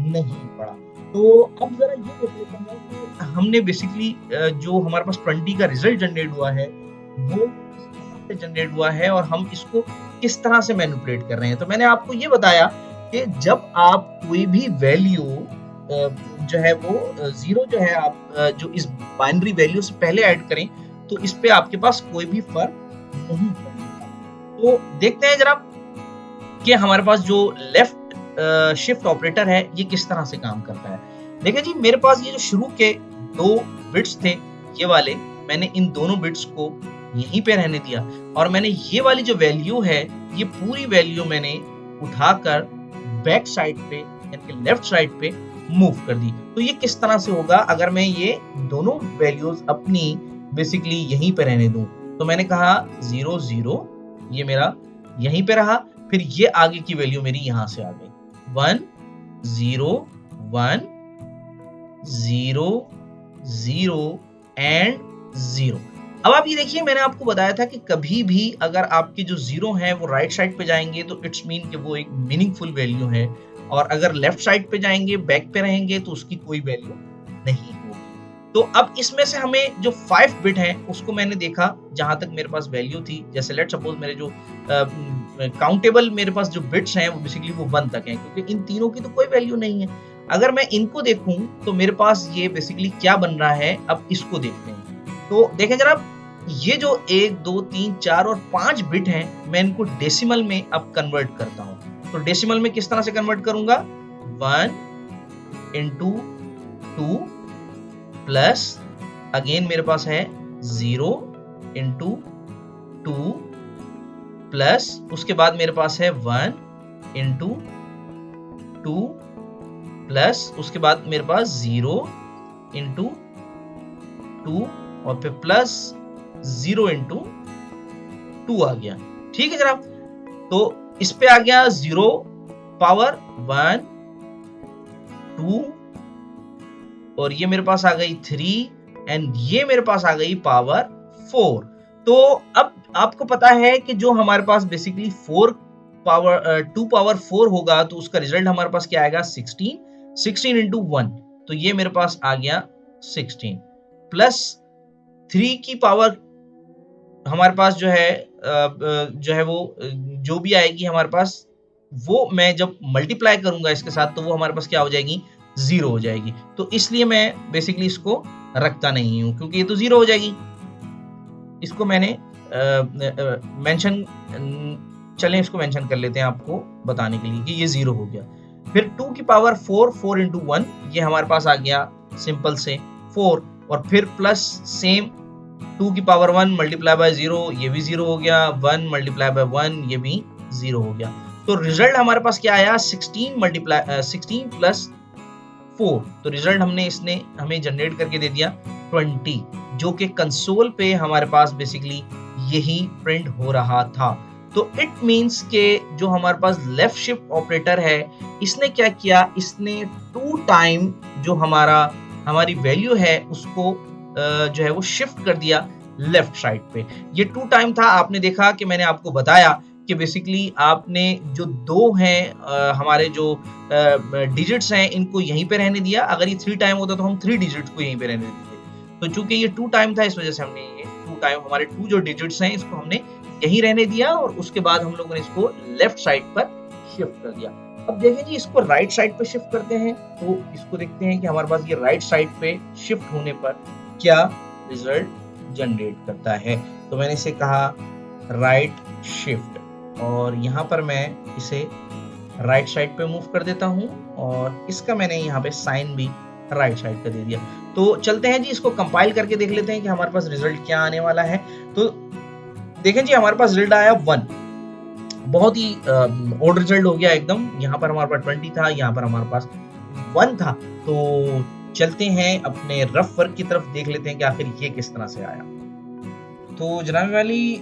नहीं पड़ा। तो अब जरा ये देख लेते हैं कि हमने बेसिकली जो हमारे पास 20 का रिजल्ट जनरेट हुआ है वो जनरेट हुआ है और हम इसको किस तरह से मैनिपुलेट कर रहे हैं। तो मैंने आपको ये बताया कि जब आप कोई भी वैल्यू जो है वो जीरो जो है आप जो इस बाइनरी वैल्यू से पहले ऐड करें तो इस पे आपके पास कोई भी फर्क नहीं पड़ेगा। तो देखते हैं जरा कि हमारे पास जो लेफ्ट शिफ्ट ऑपरेटर है ये किस तरह से काम करता है। देखिए जी, मेरे पास ये जो शुरू के 2 बिट्स थे ये वाले, मैंने इन दोनों बिट्स को यहीं पे रहने दिया और मैंने ये वाली जो वैल्यू है ये पूरी वैल्यू मैंने उठाकर बैक साइड पे यानी कि लेफ्ट साइड पे मूव कर दी। तो ये किस तरह से होगा अगर मैं ये दोनों वैल्यूज अपनी बेसिकली यहीं पे रहने दूं? तो मैंने कहा 0 0 ये मेरा यहीं पे रहा, फिर ये आगे की वैल्यू मेरी यहां से आ गई 1 0 1 0 0 एंड 0। अब आप ये देखिए, मैंने आपको बताया था कि कभी भी अगर आपके जो जीरो हैं वो राइट साइड पे जाएंगे तो इट्स मीन कि वो एक मीनिंगफुल वैल्यू है और अगर लेफ्ट साइड पे जाएंगे, बैक पे रहेंगे तो उसकी कोई वैल्यू नहीं होगी। तो अब इसमें से हमें जो 5 बिट है उसको मैंने देखा जहां तक मेरे पास वैल्यू थी। जैसे लेट सपोज मेरे जो काउंटेबल मेरे पास जो बिट्स हैं वो बेसिकली वो 1 तक हैं, क्योंकि इन तीनों की तो कोई वैल्यू नहीं है। अगर मैं इनको देखूं तो मेरे पास ये बेसिकली क्या बन रहा है, अब इसको देखते हैं। तो देखें जरा, ये जो 1 2 3 4 और 5 बिट हैं मैं इनको डेसिमल में अब कन्वर्ट करता हूं। तो डेसिमल में किस तरह से कन्वर्ट करूंगा? 1 into 2 प्लस अगेन मेरे पास है 0 into 2 प्लस उसके बाद मेरे पास है 1 into 2 प्लस उसके बाद मेरे पास 0 into 2 और फिर प्लस 0 into 2 आ गया। ठीक है जनाब, तो इस पे आ गया 0 पावर 1 2 और ये मेरे पास आ गई 3 एंड ये मेरे पास आ गई पावर 4। तो अब आपको पता है कि जो हमारे पास बेसिकली 2 पावर 4 होगा तो उसका रिजल्ट हमारे पास क्या आएगा? 16 into 1, तो ये मेरे पास आ गया 16 प्लस 3 की पावर हमारे पास जो है वो जो भी आएगी हमारे पास, वो मैं जब मल्टीप्लाई करूंगा इसके साथ तो वो हमारे पास क्या हो जाएगी? 0 हो जाएगी। तो इसलिए मैं बेसिकली इसको रखता नहीं हूं क्योंकि ये तो 0 हो जाएगी। इसको मैंने मेंशन चलें इसको मेंशन कर लेते हैं आपको बताने के लिए कि ये 0 हो गया। फिर 2 की पावर 4 into 1 ये हमारे पास आ गया सिंपल से 4 और फिर प्लस सेम 2 की पावर 1 मल्टीप्लाई बाय 0 ये भी 0 हो गया, 1 मल्टीप्लाई बाय 1 ये भी 0 हो गया। तो रिजल्ट हमारे पास क्या आया? 16 प्लस 4। तो रिजल्ट इसने हमें जनरेट करके दे दिया 20, जो कि कंसोल पे हमारे पास बेसिकली यही प्रिंट हो रहा था। तो इट मींस के जो हमारे पास लेफ्ट शिफ्ट ऑपरेटर है इसने क्या किया? इसने 2 टाइम जो हमारी वैल्यू है उसको जो है वो शिफ्ट कर दिया लेफ्ट साइड पे। ये 2 टाइम था। आपने देखा कि मैंने आपको बताया कि बेसिकली आपने जो 2 हैं हमारे जो डिजिट्स हैं इनको यहीं पे रहने दिया। अगर ये 3 टाइम होता तो हम 3 डिजिट्स को यहीं पे रहने देते। तो चूंकि ये 2 टाइम था इस वजह से हमने ये 2 टाइम हमारे 2 जो डिजिट्स हैं इसको हमने यहीं रहने दिया और उसके बाद हम लोगों ने इसको लेफ्ट साइड पर शिफ्ट कर दिया। अब देखें जी, इसको राइट साइड पे शिफ्ट करते हैं, तो इसको देखते हैं कि हमारे पास ये राइट साइड पे शिफ्ट होने पर क्या रिजल्ट जनरेट करता है। तो मैंने इसे कहा राइट शिफ्ट और यहाँ पर मैं इसे राइट साइड पे मूव कर देता हूँ और इसका मैंने यहाँ पे साइन भी राइट साइड का दे दिया। तो चलते हैं जी, इसको कंपाइल करके देख लेते हैं कि हमारे पास रिजल्ट क्या आने वाला है। तो देखें जी, हमारे पास रिजल्ट आया 1, बहुत ही ओल्ड रिजल्ट हो गया एकदम। यहाँ पर हमारे पास 20 था, यहाँ पर हमारे पास 1 था। तो चलते हैं अपने रफ वर्क की तरफ, देख लेते हैं कि आखिर ये किस तरह से आया। तो जनाब वाली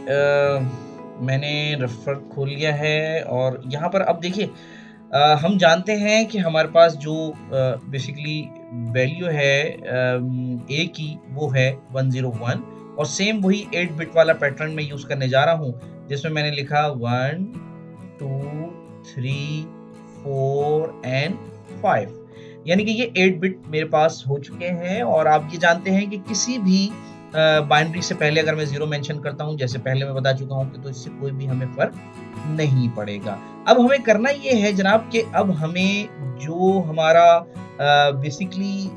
मैंने रफ वर्क खोल लिया है और यहाँ पर अब देखिए हम जानते हैं कि हमारे पास जो बेसिकली वैल्यू है ए की वो है 101 और सेम वही 8 बिट वाला पैटर्न में यूज करने जा रहा हूँ जिसमें मैंने लिखा 1 2 3 4 एंड 5, यानी कि ये 8 बिट मेरे पास हो चुके हैं। और आप ये जानते हैं कि किसी भी बाइनरी से पहले अगर मैं 0 मेंशन करता हूं, जैसे पहले मैं बता चुका हूं कि तो इससे कोई भी हमें फर्क नहीं पड़ेगा। अब हमें करना ये है जनाब कि अब हमें जो हमारा बेसिकली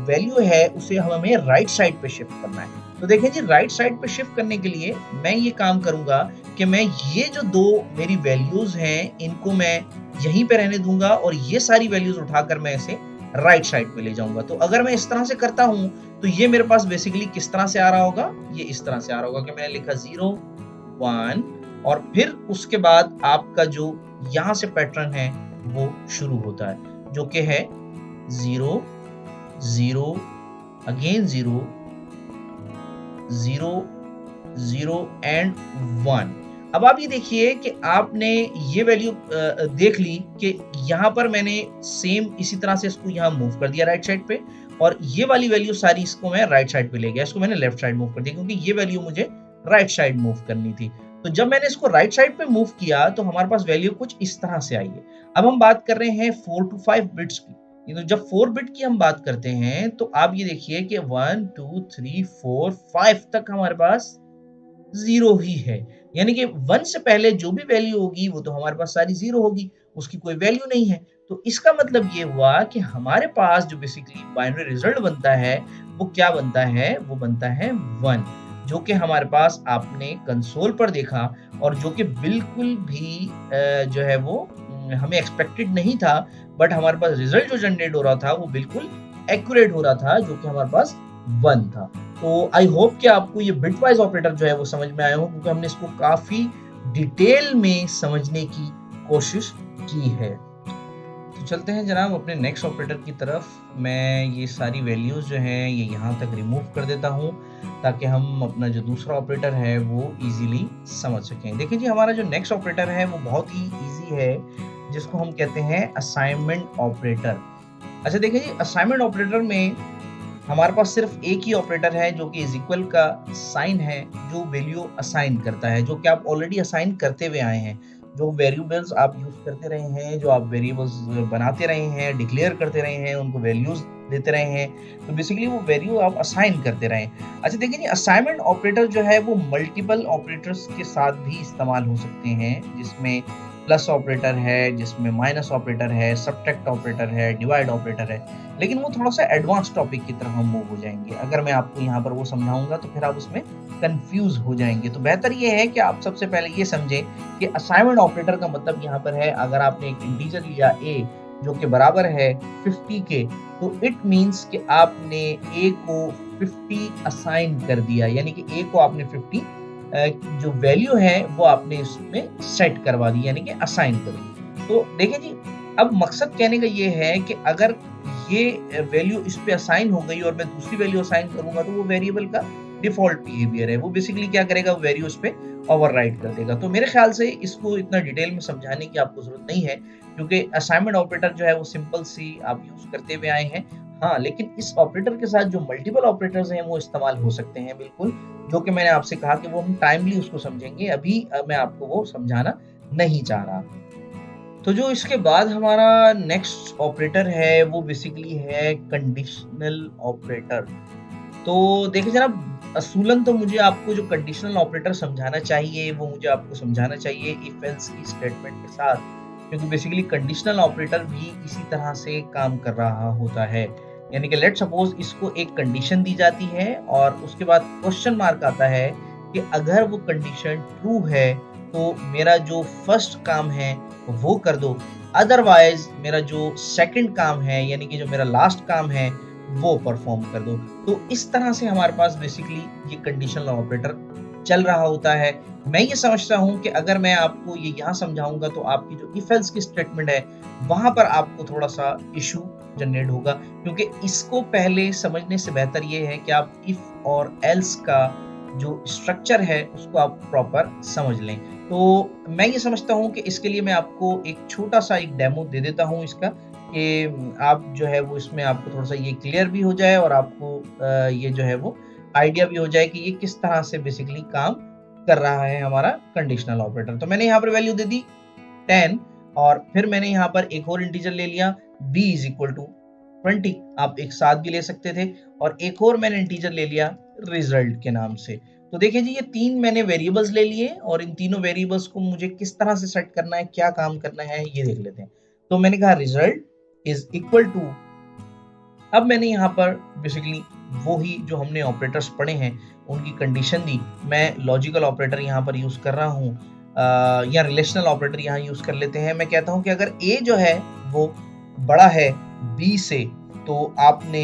वैल्यू है उसे हमें राइट साइड पे शिफ्ट करना है। तो देखें जी, राइट साइड पे शिफ्ट करने के लिए मैं ये काम करूंगा कि मैं ये जो 2 मेरी वैल्यूज हैं इनको मैं यहीं पे रहने दूंगा और ये सारी वैल्यूज उठाकर मैं इसे राइट साइड पे ले जाऊंगा। तो अगर मैं इस तरह से करता हूं तो ये मेरे पास बेसिकली किस तरह से आ रहा होगा, ये इस तरह से आ रहा होगा कि मैंने लिखा 0 1 और फिर उसके बाद आपका जो यहां से पैटर्न है वो शुरू होता है जो कि है 0 0 अगेन 0 0 0 एंड 1। अब आप ये देखिए कि आपने ये वैल्यू देख ली कि यहाँ पर मैंने सेम इसी तरह से इसको यहाँ मूव कर दिया राइट साइड पे और ये वाली वैल्यू सारी इसको मैं राइट साइड पे ले गया, इसको मैंने लेफ्ट साइड मूव कर दिया क्योंकि ये वैल्यू मुझे राइट साइड मूव करनी थी। तो जब मैंने इसको राइट साइड पे मूव किया तो हमारे पास वैल्यू कुछ इस तरह से आई है। अब हम बात कर रहे हैं 4 to 5 बिट्स की। तो जब 4 बिट की हम बात करते हैं तो आप ये देखिए कि 1 2 3 4 5 तक हमारे पास 0 ही है, यानी कि 1 से पहले जो भी वैल्यू होगी वो तो हमारे पास सारी 0 होगी, उसकी कोई वैल्यू नहीं है। तो इसका मतलब ये हुआ कि हमारे पास जो बेसिकली बाइनरी रिजल्ट बनता है वो क्या बनता है, वो बनता है 1, जो कि हमारे पास आपने कंसोल पर देखा और जो कि बिल्कुल भी जो है वो हमें एक्सपेक्टेड नहीं था, बट हमारे पास रिजल्ट जो जनरेट हो रहा था वो बिल्कुल एक्यूरेट हो रहा था जो कि हमारे पास 1 था। तो आई होप कि आपको ये बिटवाइज ऑपरेटर जो है वो समझ में आया हो, क्योंकि हमने इसको काफी डिटेल में समझने की कोशिश की है। तो चलते हैं जनाब अपने नेक्स्ट ऑपरेटर की तरफ। मैं ये सारी वैल्यूज जो हैं ये यहाँ तक रिमूव कर देता हूँ ताकि हम अपना जो दूसरा ऑपरेटर है वो इजीली समझ सकें। देखिए जी, हमारा जो नेक्स्ट ऑपरेटर है वो बहुत ही इजी है, जिसको हम कहते हैं असाइनमेंट ऑपरेटर। अच्छा देखिए जी, असाइनमेंट ऑपरेटर में हमारे पास सिर्फ एक ही ऑपरेटर है जो कि इज इक्वल का साइन है, जो वैल्यू असाइन करता है, जो कि आप ऑलरेडी असाइन करते हुए आए हैं। जो वेरिएबल्स आप यूज करते रहे हैं, जो आप वेरिएबल्स बनाते रहे हैं, डिक्लेयर करते रहे हैं, उनको वैल्यूज देते रहे हैं, तो बेसिकली वो वैल्यू आप असाइन करते रहे। अच्छा देखिए, असाइनमेंट ऑपरेटर जो है वो मल्टीपल ऑपरेटर्स के साथ भी इस्तेमाल हो सकते हैं, जिसमें प्लस ऑपरेटर है, जिसमें माइनस ऑपरेटर है, सबट्रैक्ट ऑपरेटर है, डिवाइड ऑपरेटर है। लेकिन वो थोड़ा सा एडवांस टॉपिक की तरफ हम मूव हो जाएंगे। अगर मैं आपको यहाँ पर वो समझाऊंगा तो फिर आप उसमें कंफ्यूज हो जाएंगे। तो बेहतर ये है कि आप सबसे पहले ये समझें कि असाइनमेंट ऑपरेटर का मतलब यहाँ पर है, अगर आपने एक इंटीजर लिया a जो कि बराबर है 50 के, तो इट मीन्स कि आपने a को 50 असाइन कर दिया, यानी कि a को आपने 50 जो वैल्यू है वो आपने इसमें सेट करवा दी, यानी कि असाइन कर दी। तो देखिए जी, अब मकसद कहने का ये है कि अगर ये वैल्यू इस पे असाइन हो गई और मैं दूसरी वैल्यू असाइन करूंगा तो वो वेरिएबल का डिफॉल्ट बिहेवियर है, वो बेसिकली क्या करेगा, वो वैल्यू उस पे ओवरराइट कर देगा। तो मेरे ख्याल से इसको इतना डिटेल में समझाने की आपको जरूरत नहीं है, क्योंकि असाइनमेंट ऑपरेटर जो है वो सिंपल सी आप यूज करते हुए आए हैं। हाँ, लेकिन इस ऑपरेटर के साथ जो मल्टीपल ऑपरेटर्स हैं वो इस्तेमाल हो सकते हैं बिल्कुल, जो कि मैंने आपसे कहा कि वो हम टाइमली उसको समझेंगे। अभी मैं आपको वो समझाना नहीं चाह रहा। तो जो इसके बाद हमारा नेक्स्ट ऑपरेटर है वो बेसिकली है कंडीशनल ऑपरेटर। तो देखिए जनाब, असूलन तो मुझे आपको जो कंडीशनल ऑपरेटर समझाना चाहिए, वो मुझे आपको समझाना चाहिए इफ एल्स की स्टेटमेंट के साथ, क्योंकि बेसिकली कंडीशनल ऑपरेटर भी इसी तरह से काम कर रहा होता है। यानी कि लेट्स सपोज इसको एक कंडीशन दी जाती है और उसके बाद क्वेश्चन मार्क आता है कि अगर वो कंडीशन ट्रू है, तो मेरा जो फर्स्ट काम है वो कर दो, अदरवाइज़ मेरा जो सेकंड काम है, यानी कि जो मेरा लास्ट काम है, वो परफॉर्म कर दो। तो इस तरह से हमारे पास बेसिकली ये कंडीशनल ऑपरेटर चल रहा होता है। मैं ये समझता हूँ कि अगर मैं आपको ये यहाँ समझाऊँगा, तो आपकी जो इफ एल्स की स्टेटमेंट है, वहाँ पर आपको थोड़ा-सा इश्यू जनरेट होगा, क्योंकि इसको पहले समझने से बेहतर ये है कि आप इफ और एल्स का जो स्ट्रक्चर है, उसको आप प्रॉपर समझ लें। तो मैं ये समझता हूँ कि इसके लिए मैं आपको एक छोटा-सा एक डेमो दे देता हूँ इसका, कि आप जो है वो इसमें आपको थोड़ा-सा ये क्लियर भी हो जाए और आपको ये जो है वो आइडिया भी हो जाए कि ये किस तरह से बेसिकली काम कर रहा है हमारा कंडीशनल ऑपरेटर। तो मैंने यहाँ पर वैल्यू दे दी 10, और फिर मैंने यहाँ पर एक और इंटीजर ले लिया b इज़ इक्वल टू 20। आप एक साथ भी ले सकते थे, और एक और मैंने इंटीजर ले लिया रिजल्ट के नाम से। तो देखिए जी, ये 3 मैंने वेरिएबल्स ले लिए और इन तीनों वेरिएबल्स को मुझे किस तरह से सेट करना है, क्या काम करना है, ये देख लेते हैं। तो मैंने कहा रिजल्ट इज़ इक्वल टू, अब मैंने यहाँ पर बेसिकली वो ही जो हमने ऑपरेटर्स पढ़े हैं, उनकी कंडीशन दी। मैं लॉजिकल ऑपरेटर यहाँ पर यूज़ कर रहा हूँ, या रिलेशनल ऑपरेटर यहाँ यूज़ कर लेते हैं। मैं कहता हूँ कि अगर ए जो है वो बड़ा है बी से, तो आपने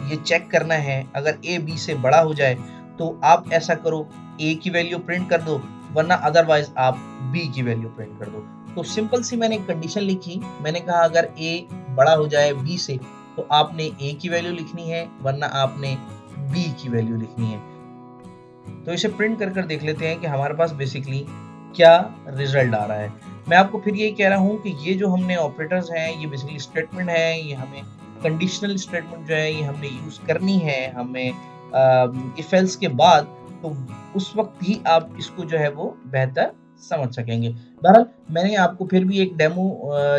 ये चेक करना है, अगर ए बी से बड़ा हो जाए, तो आप ऐसा करो, ए की वैल्यू प्रिंट कर दो, वरना अदरवाइज आप बी की वैल्यू प्रिंट कर दो। तो सिंपल सी मैंने एक कंडीशन लिखी, मैंने कहा अगर ए बड़ा हो जाए बी से, तो आपने ए की वैल्यू लिखनी है, वरना आपने बी की वैल्यू लिखनी है। तो इसे प्रिंट कर कर देख लेते हैं कि हमारे पास बेसिकली क्या रिजल्ट आ रहा है। मैं आपको फिर यही कह रहा हूँ कि ये जो हमने ऑपरेटर्स हैं, ये बेसिकली स्टेटमेंट है, ये हमें कंडीशनल स्टेटमेंट जो है ये हमने यूज़ करनी है, हमें इफ एल्स के बाद, तो उस वक़्त ही आप इसको जो है वो बेहतर समझ सकेंगे। बहरहाल मैंने आपको फिर भी एक डेमो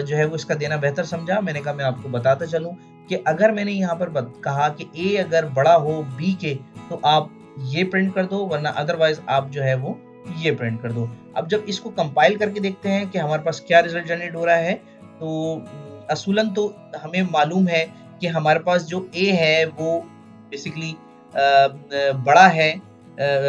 जो है वो इसका देना बेहतर समझा। मैंने कहा मैं आपको बताता चलूँ कि अगर मैंने यहाँ पर कहा कि ए अगर बड़ा हो बी के, तो आप ये प्रिंट कर दो, वरना अदरवाइज आप जो है वो ये प्रिंट कर दो। अब जब इसको कंपाइल करके देखते हैं कि हमारे पास क्या रिजल्ट जनरेट हो रहा है, तो असूलन तो हमें मालूम है कि हमारे पास जो ए है वो बेसिकली बड़ा है,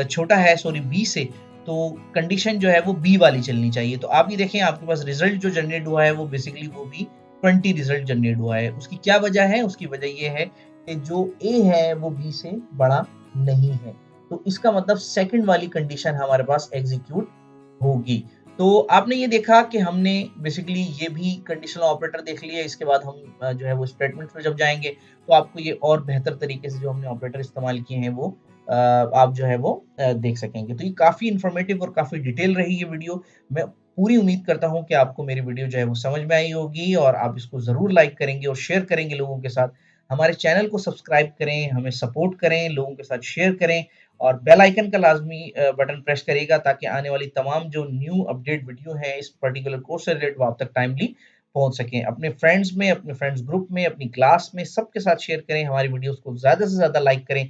छोटा है सॉरी बी से, तो कंडीशन जो है वो बी वाली चलनी चाहिए। तो आप ये देखें, आपके पास रिजल्ट जो जनरेट हुआ है वो बेसिकली वो भी 20 रिजल्ट जनरेट हुआ है। उसकी क्या वजह है? उसकी वजह ये है कि जो ए है वो बी से बड़ा नहीं है। तो इसका मतलब सेकंड वाली कंडीशन हमारे पास एग्जीक्यूट होगी। तो आपने ये देखा कि हमने बेसिकली ये भी कंडीशनल ऑपरेटर देख लिया। इसके बाद हम जो है वो स्टेटमेंट में जब जाएँगे, तो आपको ये और बेहतर तरीके से जो हमने ऑपरेटर इस्तेमाल किए हैं वो आप जो है वो देख सकेंगे। तो ये काफ़ी इन्फॉर्मेटिव और काफ़ी डिटेल रही ये वीडियो। मैं पूरी उम्मीद करता हूँ कि आपको मेरी वीडियो जो है वो समझ में आई होगी, और आप इसको ज़रूर लाइक करेंगे और शेयर करेंगे लोगों के साथ। हमारे चैनल को सब्सक्राइब करें, हमें सपोर्ट करें, लोगों के साथ शेयर करें, और बेल आइकन का लाज़मी बटन प्रेस करिएगा, ताकि आने वाली तमाम जो न्यू अपडेट वीडियो हैं इस पर्टिकुलर कोर्स से रिलेटेड, वो आप तक टाइमली पहुँच सकें। अपने फ्रेंड्स में, अपने फ्रेंड्स ग्रुप में, अपनी क्लास में सबके साथ शेयर करें, हमारी वीडियोज़ को ज़्यादा से ज़्यादा लाइक करें,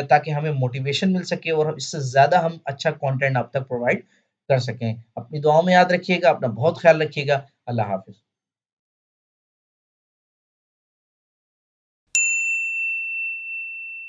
ताकि हमें मोटिवेशन मिल सके और इससे ज़्यादा हम अच्छा कंटेंट आप तक प्रोवाइड कर सकें। अपनी दुआओं में याद रखिएगा, अपना बहुत ख़्याल रखिएगा। अल्लाह हाफ़िज़।